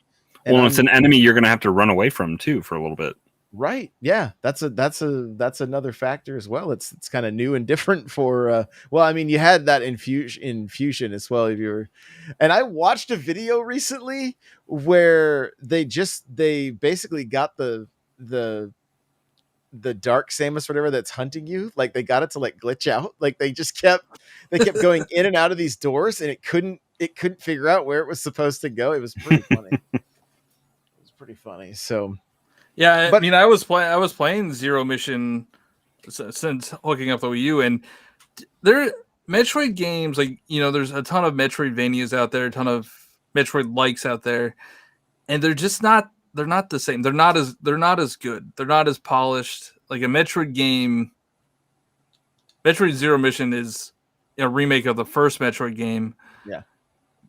And it's an enemy you're gonna have to run away from too for a little bit. Right. Yeah. That's another factor as well. It's kind of new and different for, well, I mean, you had that in Fusion as well. And I watched a video recently where they basically got the dark Samus, whatever that's hunting you. Like they got it to like glitch out. Like they kept going in and out of these doors and it couldn't figure out where it was supposed to go. It was pretty funny. So, Yeah, I But mean, I was playing Zero Mission since hooking up the Wii U, and there Metroid games, like, there's a ton of Metroidvanias out there, a ton of Metroid likes out there, and they're just not. They're not the same. They're not as good. They're not as polished. Like a Metroid game, Metroid Zero Mission is a remake of the first Metroid game, yeah,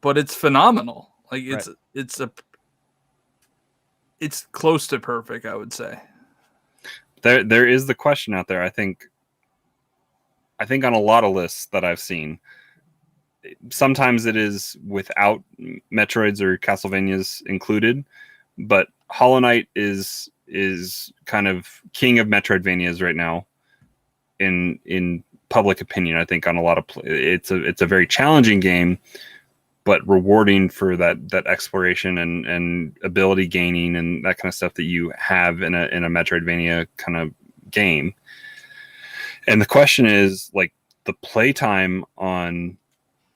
but it's phenomenal. Like right. it's close to perfect, I would say. There is the question out there. I think on a lot of lists that I've seen, sometimes it is without Metroids or Castlevanias included, but Hollow Knight is kind of king of Metroidvanias right now in public opinion. I think on a lot of it's a very challenging game, but rewarding for that exploration and ability gaining and that kind of stuff that you have in a Metroidvania kind of game. And the question is, like, the playtime on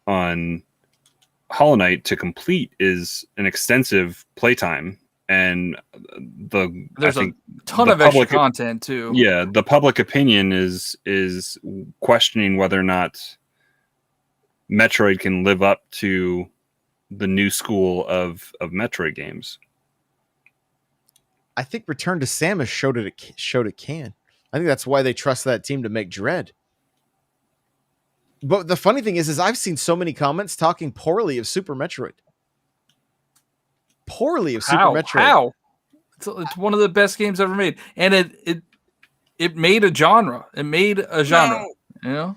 Hollow Knight to complete is an extensive playtime, and there's a ton of extra content too. Yeah, the public opinion is questioning whether or not Metroid can live up to the new school of Metroid games. I think Return to Samus showed it can. I think that's why they trust that team to make Dread. But the funny thing is I've seen so many comments talking poorly of Super Metroid. Super Metroid. How? It's one of the best games ever made, and it made a genre. It made a genre. No.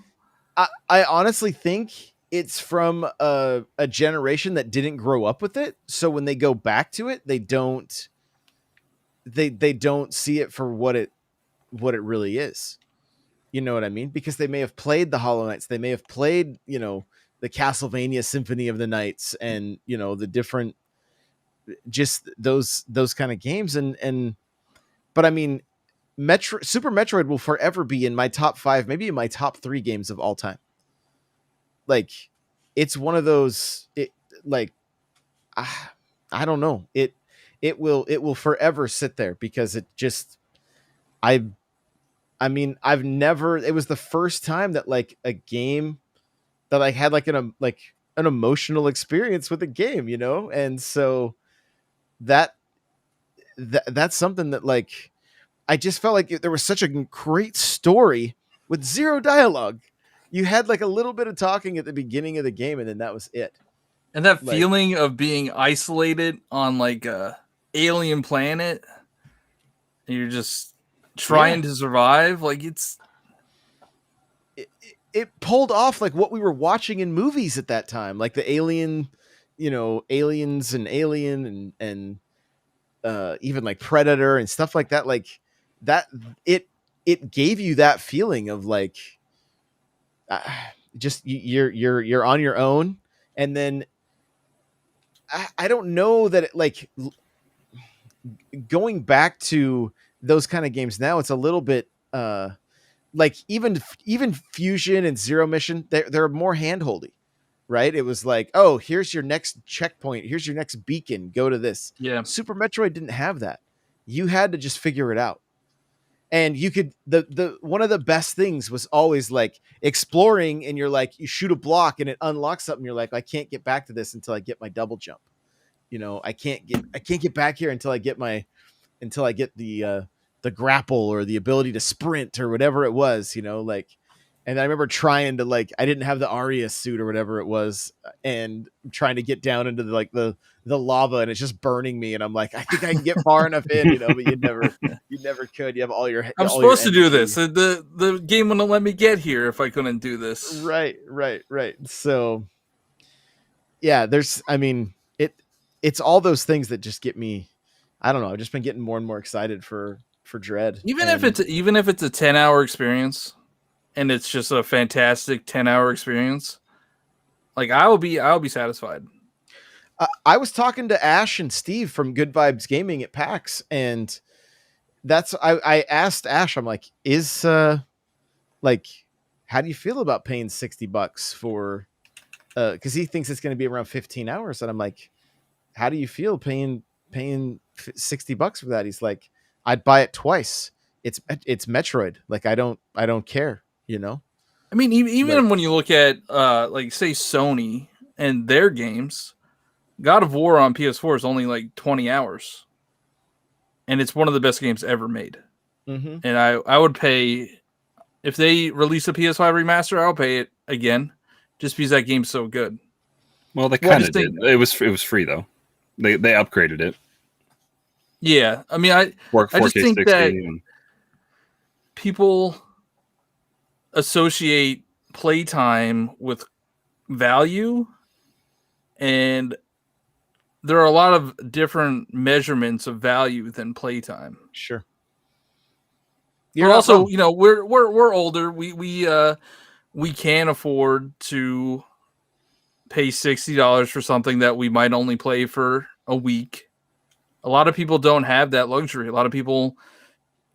I honestly think it's from a generation that didn't grow up with it, so when they go back to it, they don't see it for what it really is. You know what I mean? Because they may have played the Hollow Knights, they may have played, the Castlevania Symphony of the Nights, and the different, just those kind of games, but I mean, Super Metroid will forever be in my top 5, maybe in my top 3 games of all time. Like, it's one of those, I don't know, it will forever sit there because it just, I mean, I've never, it was the first time that like a game that I had like an emotional experience with a game, and so that's something that, like, I just felt like there was such a great story with zero dialogue. You had like a little bit of talking at the beginning of the game, and then that was it. And that feeling of being isolated on like a alien planet, and you're just trying to survive. Like it pulled off like what we were watching in movies at that time, like the Alien, Aliens and Alien and even like Predator and stuff like that. Like that, it gave you that feeling of like, just you're on your own. And then I don't know that it, like, going back to those kind of games now, it's a little bit like even Fusion and Zero Mission, they're more handholdy, right? It was like, oh, here's your next checkpoint, here's your next beacon, go to this. Yeah. Super Metroid didn't have that. You had to just figure it out. And you could, the one of the best things was always like exploring, and you're like, you shoot a block and it unlocks something. You're like, I can't get back to this until I get my double jump. I can't get back here until I get the grapple or the ability to sprint or whatever it was, like. And I remember trying to, like, I didn't have the Aria suit or whatever it was, and trying to get down into the lava, and it's just burning me. And I'm like, I think I can get far enough in, but you never could. You have all your. I'm supposed to do this. The game wouldn't let me get here if I couldn't do this. Right. So, yeah, it's all those things that just get me. I don't know. I've just been getting more and more excited for Dread. Even if it's a 10-hour experience, and it's just a fantastic 10-hour experience, like I'll be satisfied. I was talking to Ash and Steve from Good Vibes Gaming at PAX, and I asked Ash, I'm like, like, how do you feel about paying $60 for, because he thinks it's going to be around 15 hours, and I'm like, how do you feel paying $60 for that? He's like, I'd buy it twice. It's Metroid. Like I don't care, you know? I mean, even Like- when you look at like say Sony and their games, God of War on PS4 is only like 20 hours. And it's one of the best games ever made. Mhm. And I would pay if they release a PS5 remaster, I'll pay it again just because that game's so good. Well, they Well, I kind of just think- did. It was free though. They upgraded it. Yeah, I mean, I 4K just think 60 that and- people associate playtime with value, and there are a lot of different measurements of value than playtime. Sure. But also, you know, we're older. We can afford to pay $60 for something that we might only play for a week. A lot of people don't have that luxury. A lot of people,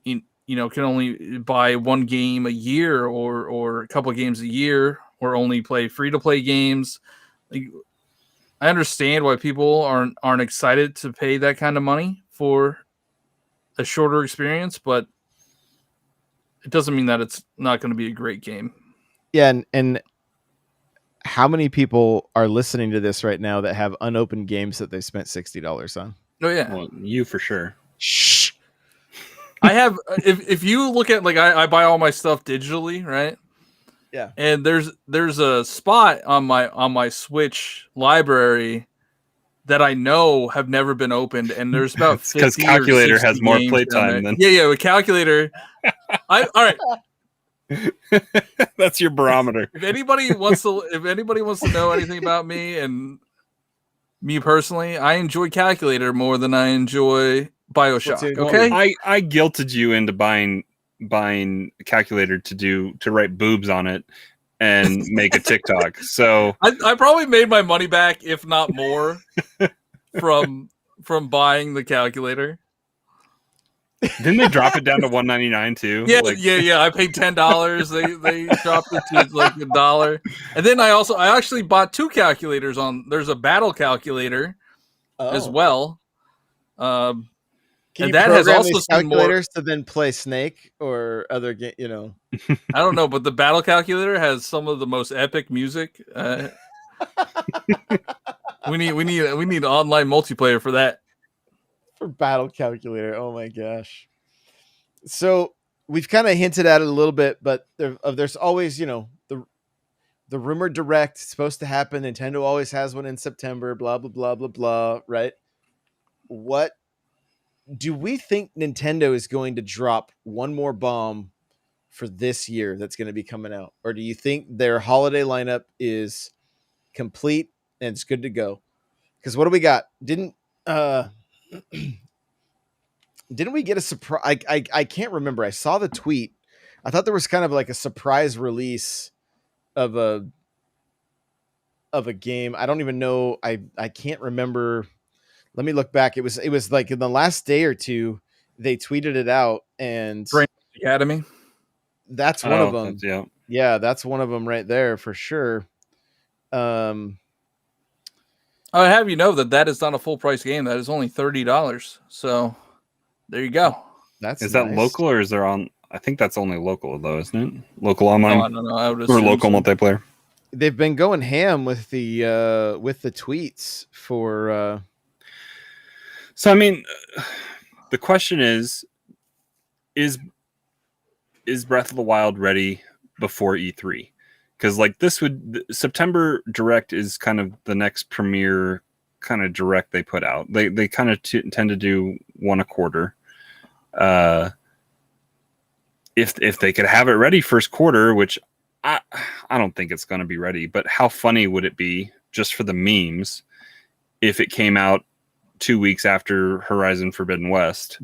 you know, can only buy one game a year or a couple of games a year, or only play free to play games. Like, I understand why people aren't excited to pay that kind of money for a shorter experience, but it doesn't mean that it's not going to be a great game. Yeah, and how many people are listening to this right now that have unopened games that they spent $60 on? Oh yeah, Well, you for sure. Shh. I have. If you look at, like, I buy all my stuff digitally, right? Yeah. And there's a spot on my Switch library that I know have never been opened, and there's about 50 because calculator or 60 has more games playtime down there. than Yeah, with calculator. All right. that's your barometer. If anybody wants to know anything about me and me personally, I enjoy calculator more than I enjoy BioShock. Splatoon Okay. I guilted you into buying a calculator to write boobs on it and make a TikTok. So I probably made my money back, if not more, from buying the calculator. didn't they drop it down to $1.99 too? Yeah, Like, yeah. I paid $10. They dropped it to like $1. And then I actually bought two calculators there's a battle calculator as well. Can And you that has program also these seen more. calculators to then play Snake or other game? You know, I don't know, but the battle calculator has some of the most epic music. We need online multiplayer for that. for battle calculator. Oh my gosh. So we've kind of hinted at it a little bit, but there's always, you know, the rumored direct supposed to happen. Nintendo always has one in September. Blah blah blah blah blah. Right? What do we think Nintendo is going to drop one more bomb for this year that's going to be coming out? Or do you think their holiday lineup is complete and it's good to go? Because what do we got? Didn't we get a surprise? I can't remember. I saw the tweet. I thought there was kind of like a surprise release of a game. I don't even know. I can't remember. Let me look back. It was like in the last day or two, they tweeted it out, and Brain Academy. that's one of them. Yeah. Yeah, that's one of them right there for sure. I have you know that is not a full price game. That is only $30. So there you go. Is that nice. local or is there on? I think that's only local though, isn't it? Local online Oh, I don't know. I would or assume local so. multiplayer. They've been going ham with the tweets for. So I mean, the question is Breath of the Wild ready before E3? Because like September Direct is kind of the next premiere kind of direct they put out. They kind of tend to do one a quarter. If they could have it ready first quarter, which I don't think it's going to be ready, but how funny would it be just for the memes if it came out 2 weeks after Horizon Forbidden West?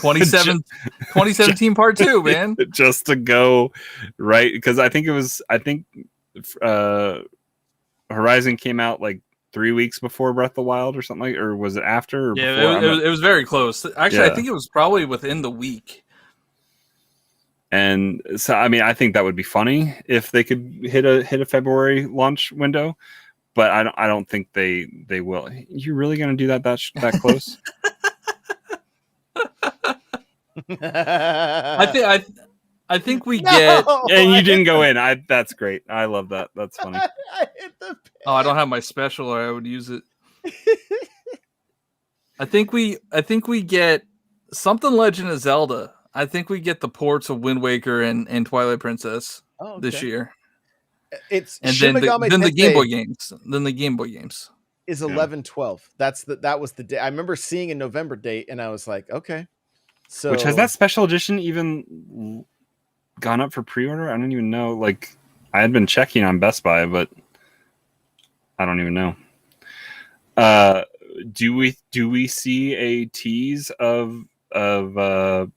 2017 part 2, man. Just to go right, because I think Horizon came out like 3 weeks before Breath of the Wild or something, like, or was it after? Or Yeah, before? it was very close. Actually, Yeah. I think it was probably within the week. And so, I mean, I think that would be funny if they could hit a February launch window, but I don't think they will. You really going to do that close? I think we No, get. And I you didn't hit go the- in. That's great. I love that. That's funny. I hit the Oh, I don't have my special, or I would use it. I think we get something Legend of Zelda. I think we get the ports of Wind Waker and Twilight Princess Oh, this okay. year, It's and Shin Megami then the Game Tensei Boy games. Then the Game Boy games. is Yeah. 11/12. That was the day. I remember seeing a November date, and I was like, okay. So Which has that special edition even gone up for pre-order? I don't even know. Like, I had been checking on Best Buy, but I don't even know. Do we see a tease of Mario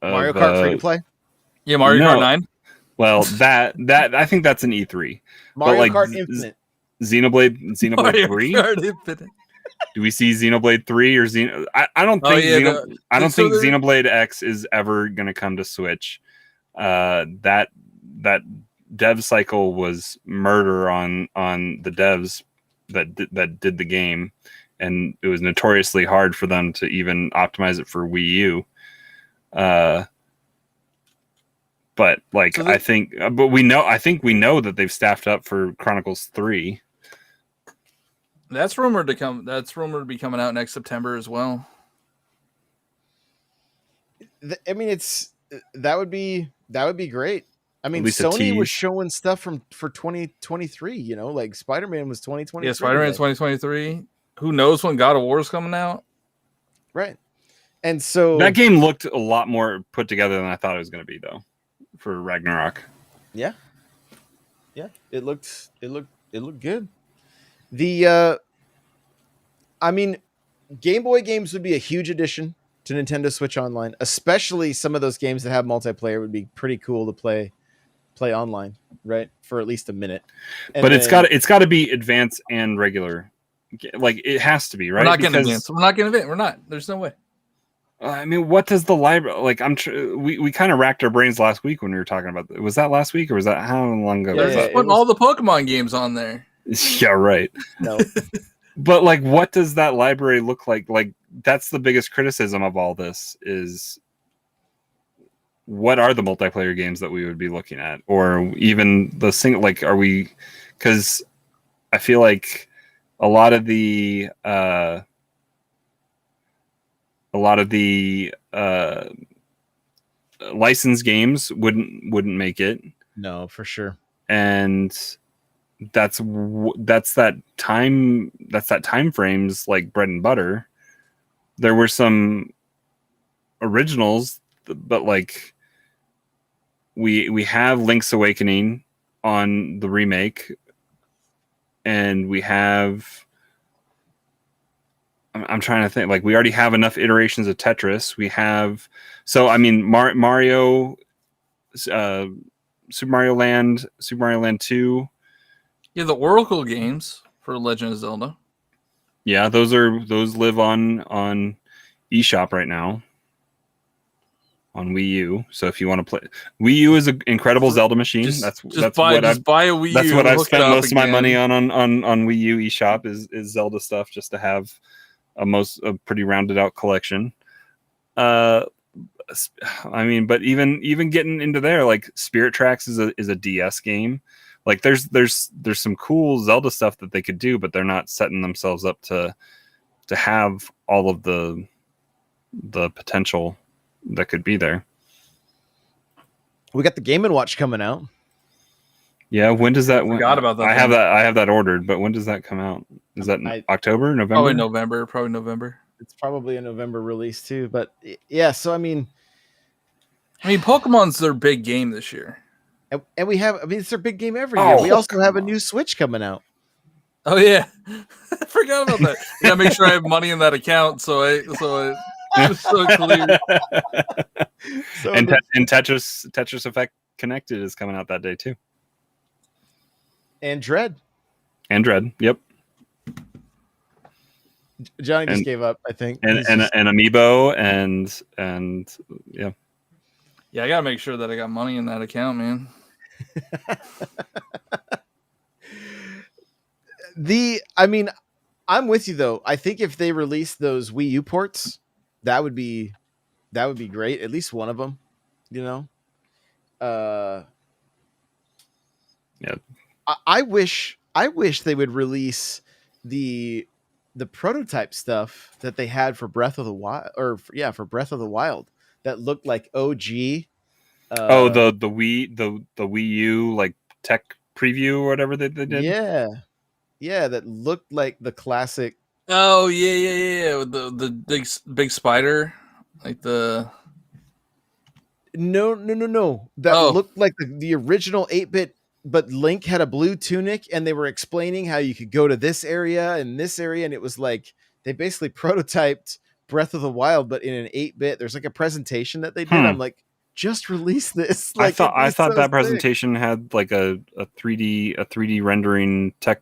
Kart free to play? Yeah, Mario No. Kart 9. Well, that I think that's an E3. Mario like, Kart Infinite. Xenoblade Mario 3. Kart Infinite. Do we see Xenoblade 3 or I don't Oh, think yeah, I don't so think there- Xenoblade X is ever going to come to Switch. That dev cycle was murder on the devs that did the game, and it was notoriously hard for them to even optimize it for Wii U. But like, So I think we know that they've staffed up for Chronicles 3. That's rumored to come. That's rumored to be coming out next September as well. I mean, that would be great. I mean, least a Sony was tease. showing stuff for 2023. You know, like Spider-Man was 2023. Yeah, Spider-Man 2023. Who knows when God of War is coming out? Right. And so That game looked a lot more put together than I thought it was going to be, though, for Ragnarok. Yeah, it looked good. The I mean, Game Boy games would be a huge addition to Nintendo Switch Online, especially some of those games that have multiplayer would be pretty cool to play online, right? For at least a minute. And But then, it's got to be advanced and regular. Like, it has to be, right? We're not getting advanced. We're not getting advanced. We're not. There's no way. I mean, what does the library like? We kind of racked our brains last week when we were talking about. Was that last week or was that how long ago? They're was just that? putting all the Pokemon games on there. Yeah, right. no, But like, what does that library look like? Like, that's the biggest criticism of all this is what are the multiplayer games that we would be looking at, or even the single? Like, are we? Because I feel like a lot of the licensed games wouldn't make it, no, for sure. and that's that time frames like bread and butter. There were some originals, but like we have Link's Awakening on the remake, and we have I'm trying to think, like, we already have enough iterations of Tetris. We have, so I mean, Mario, Super Mario Land 2. Yeah, the Oracle games for Legend of Zelda. Yeah, those live on eShop right now on Wii U. So if you want to play, Wii U is an incredible Zelda machine. That's buy what a Wii U. that's what I've hook it spent up most of my again. money on Wii U eShop is Zelda stuff, just to have a pretty rounded out collection. I mean, but even getting into there, like Spirit Tracks is a DS game. Like there's some cool Zelda stuff that they could do, but they're not setting themselves up to have all of the potential that could be there. We got the Game & Watch coming out. Yeah, when does that? Forgot about that I have thing. I have that ordered, but when does that come out? Is that October, November? Probably November. It's probably a November release too. But yeah, so I mean, Pokemon's their big game this year. and we have, I mean, it's their big game every year. We also have a new Switch coming out. Oh yeah, I forgot about that. I gotta make sure I have money in that account so it's so clear. So and Tetris Effect Connected is coming out that day too. And Dread. Yep. Johnny just gave up, I think. And Amiibo and yeah. Yeah, I gotta make sure that I got money in that account, man. I mean, I'm with you though. I think if they release those Wii U ports, that would be great. At least one of them, you know. Yeah. I wish they would release the prototype stuff that they had for Breath of the Wild, for Breath of the Wild, that looked like OG. The Wii U like tech preview or whatever they did. Yeah, that looked like the classic. Oh yeah. With the big spider, like the. No. That looked like the original 8-bit, but Link had a blue tunic, and they were explaining how you could go to this area and this area, and it was like they basically prototyped Breath of the Wild, but in an 8-bit. There's like a presentation that they did. I'm like, just release this. Like, I thought that sick. presentation had like a 3D rendering tech.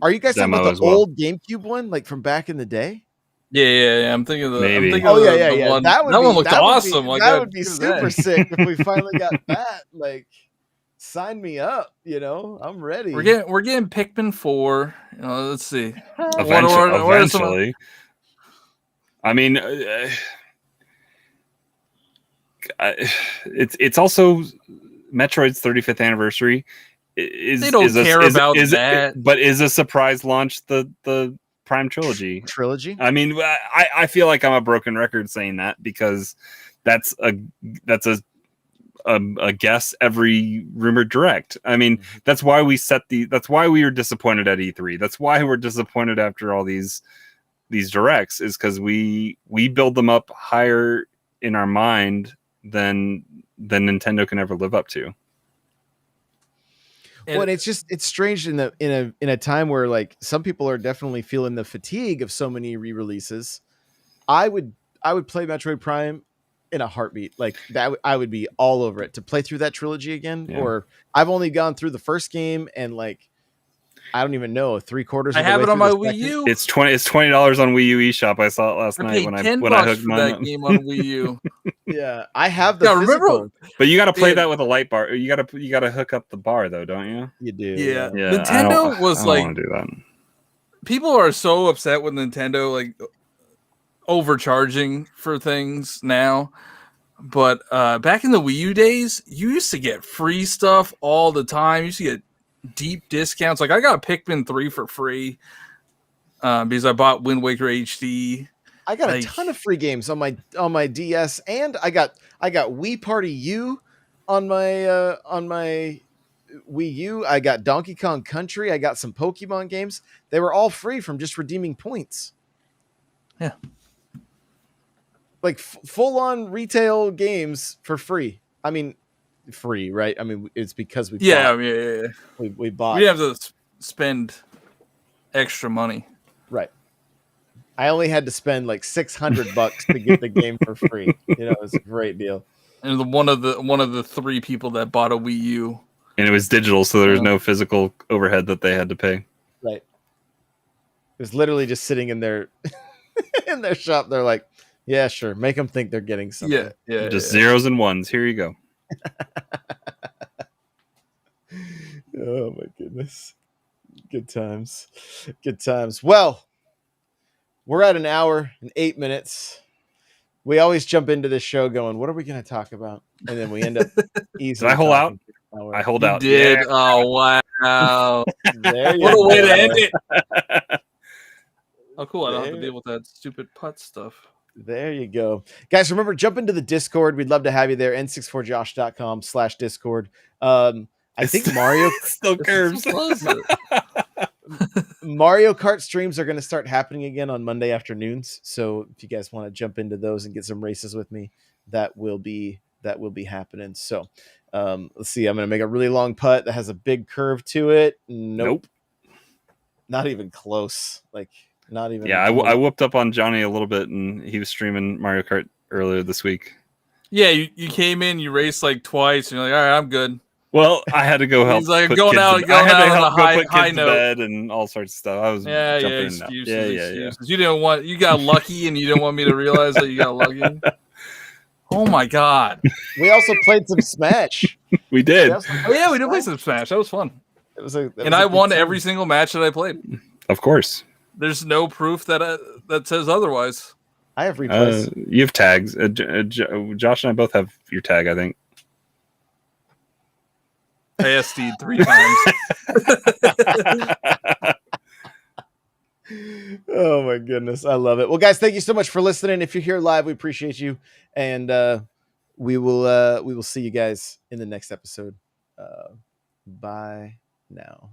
Are you guys talking demo about as the well. old GameCube one, like from back in the day? Yeah. I'm thinking of the. Maybe. I'm thinking of the Yeah. one. That one looked awesome. That would be super sick if we finally got that. Like, sign me up. You know, I'm ready. We're getting Pikmin 4. Let's see. Eventually. I mean, it's also Metroid's 35th anniversary. They don't care about that. But is a surprise launch the Prime trilogy? I mean, I feel like I'm a broken record saying that, because that's a guess every rumored direct. I mean, that's why we were disappointed at E3. That's why we're disappointed after all these directs, is because we build them up higher in our mind than Nintendo can ever live up to. Well, and it's strange in a time where like some people are definitely feeling the fatigue of so many re-releases. I would play Metroid Prime in a heartbeat. Like that, I would be all over it to play through that trilogy again. Yeah. Or I've only gone through the first game, and like I don't even know 3/4. I have it on my Wii U. It's $20 on Wii U eShop. I saw it last night when I hooked mine up. Game on Wii U. Yeah, I have the physical. Remember, but you got to play that with a light bar. You got to hook up the bar though, don't you? You do. Yeah. Nintendo was like, I don't want to do that. People are so upset with Nintendo like overcharging for things now. But back in the Wii U days, you used to get free stuff all the time. You used to get deep discounts. Like I got Pikmin 3 for free because I bought Wind Waker HD. I got a ton of free games on my DS, and I got Wii Party U on my Wii U. I got Donkey Kong Country. I got some Pokemon games. They were all free from just redeeming points. Yeah. Like full on retail games for free. I mean, free, right? I mean, it's because we bought. We bought. We didn't have to spend extra money. Right. I only had to spend like $600 to get the game for free. You know, it was a great deal. And one of the 3 people that bought a Wii U. And it was digital, so there was no physical overhead that they had to pay. Right. It was literally just sitting in their in their shop. They're like, yeah, sure. Make them think they're getting something. Yeah. Just zeros and ones. Here you go. Oh my goodness. Good times. Well, we're at an hour and 8 minutes. We always jump into this show going, what are we going to talk about? And then we end up easily. Did I hold out? I hold out. You did. Yeah. Oh, wow. What a way to end it. Oh, cool. I don't have to deal with that stupid putt stuff. There you go. Guys, remember, jump into the Discord. We'd love to have you there. n64josh.com/Discord. I think Mario still curves. Mario Kart streams are going to start happening again on Monday afternoons. So if you guys want to jump into those and get some races with me, that will be happening. So let's see. I'm going to make a really long putt that has a big curve to it. Nope. Not even close. Like not even. Yeah, I whooped up on Johnny a little bit, and he was streaming Mario Kart earlier this week. Yeah, you came in, you raced like twice, and you're like, all right, I'm good. Well, I had to go help. He's like going out on a high note, bed and all sorts of stuff. I was excuses. Yeah. You got lucky, and you didn't want me to realize that you got lucky. Oh my god! We also played some Smash. We did. We did play some Smash. That was fun. I won every single match that I played. Of course. There's no proof that says otherwise. I have replays. You have tags. Josh and I both have your tag, I think. I asked Steve 3 times. Oh my goodness, I love it. Well, guys, thank you so much for listening. If you're here live, we appreciate you, and we will see you guys in the next episode. Bye now.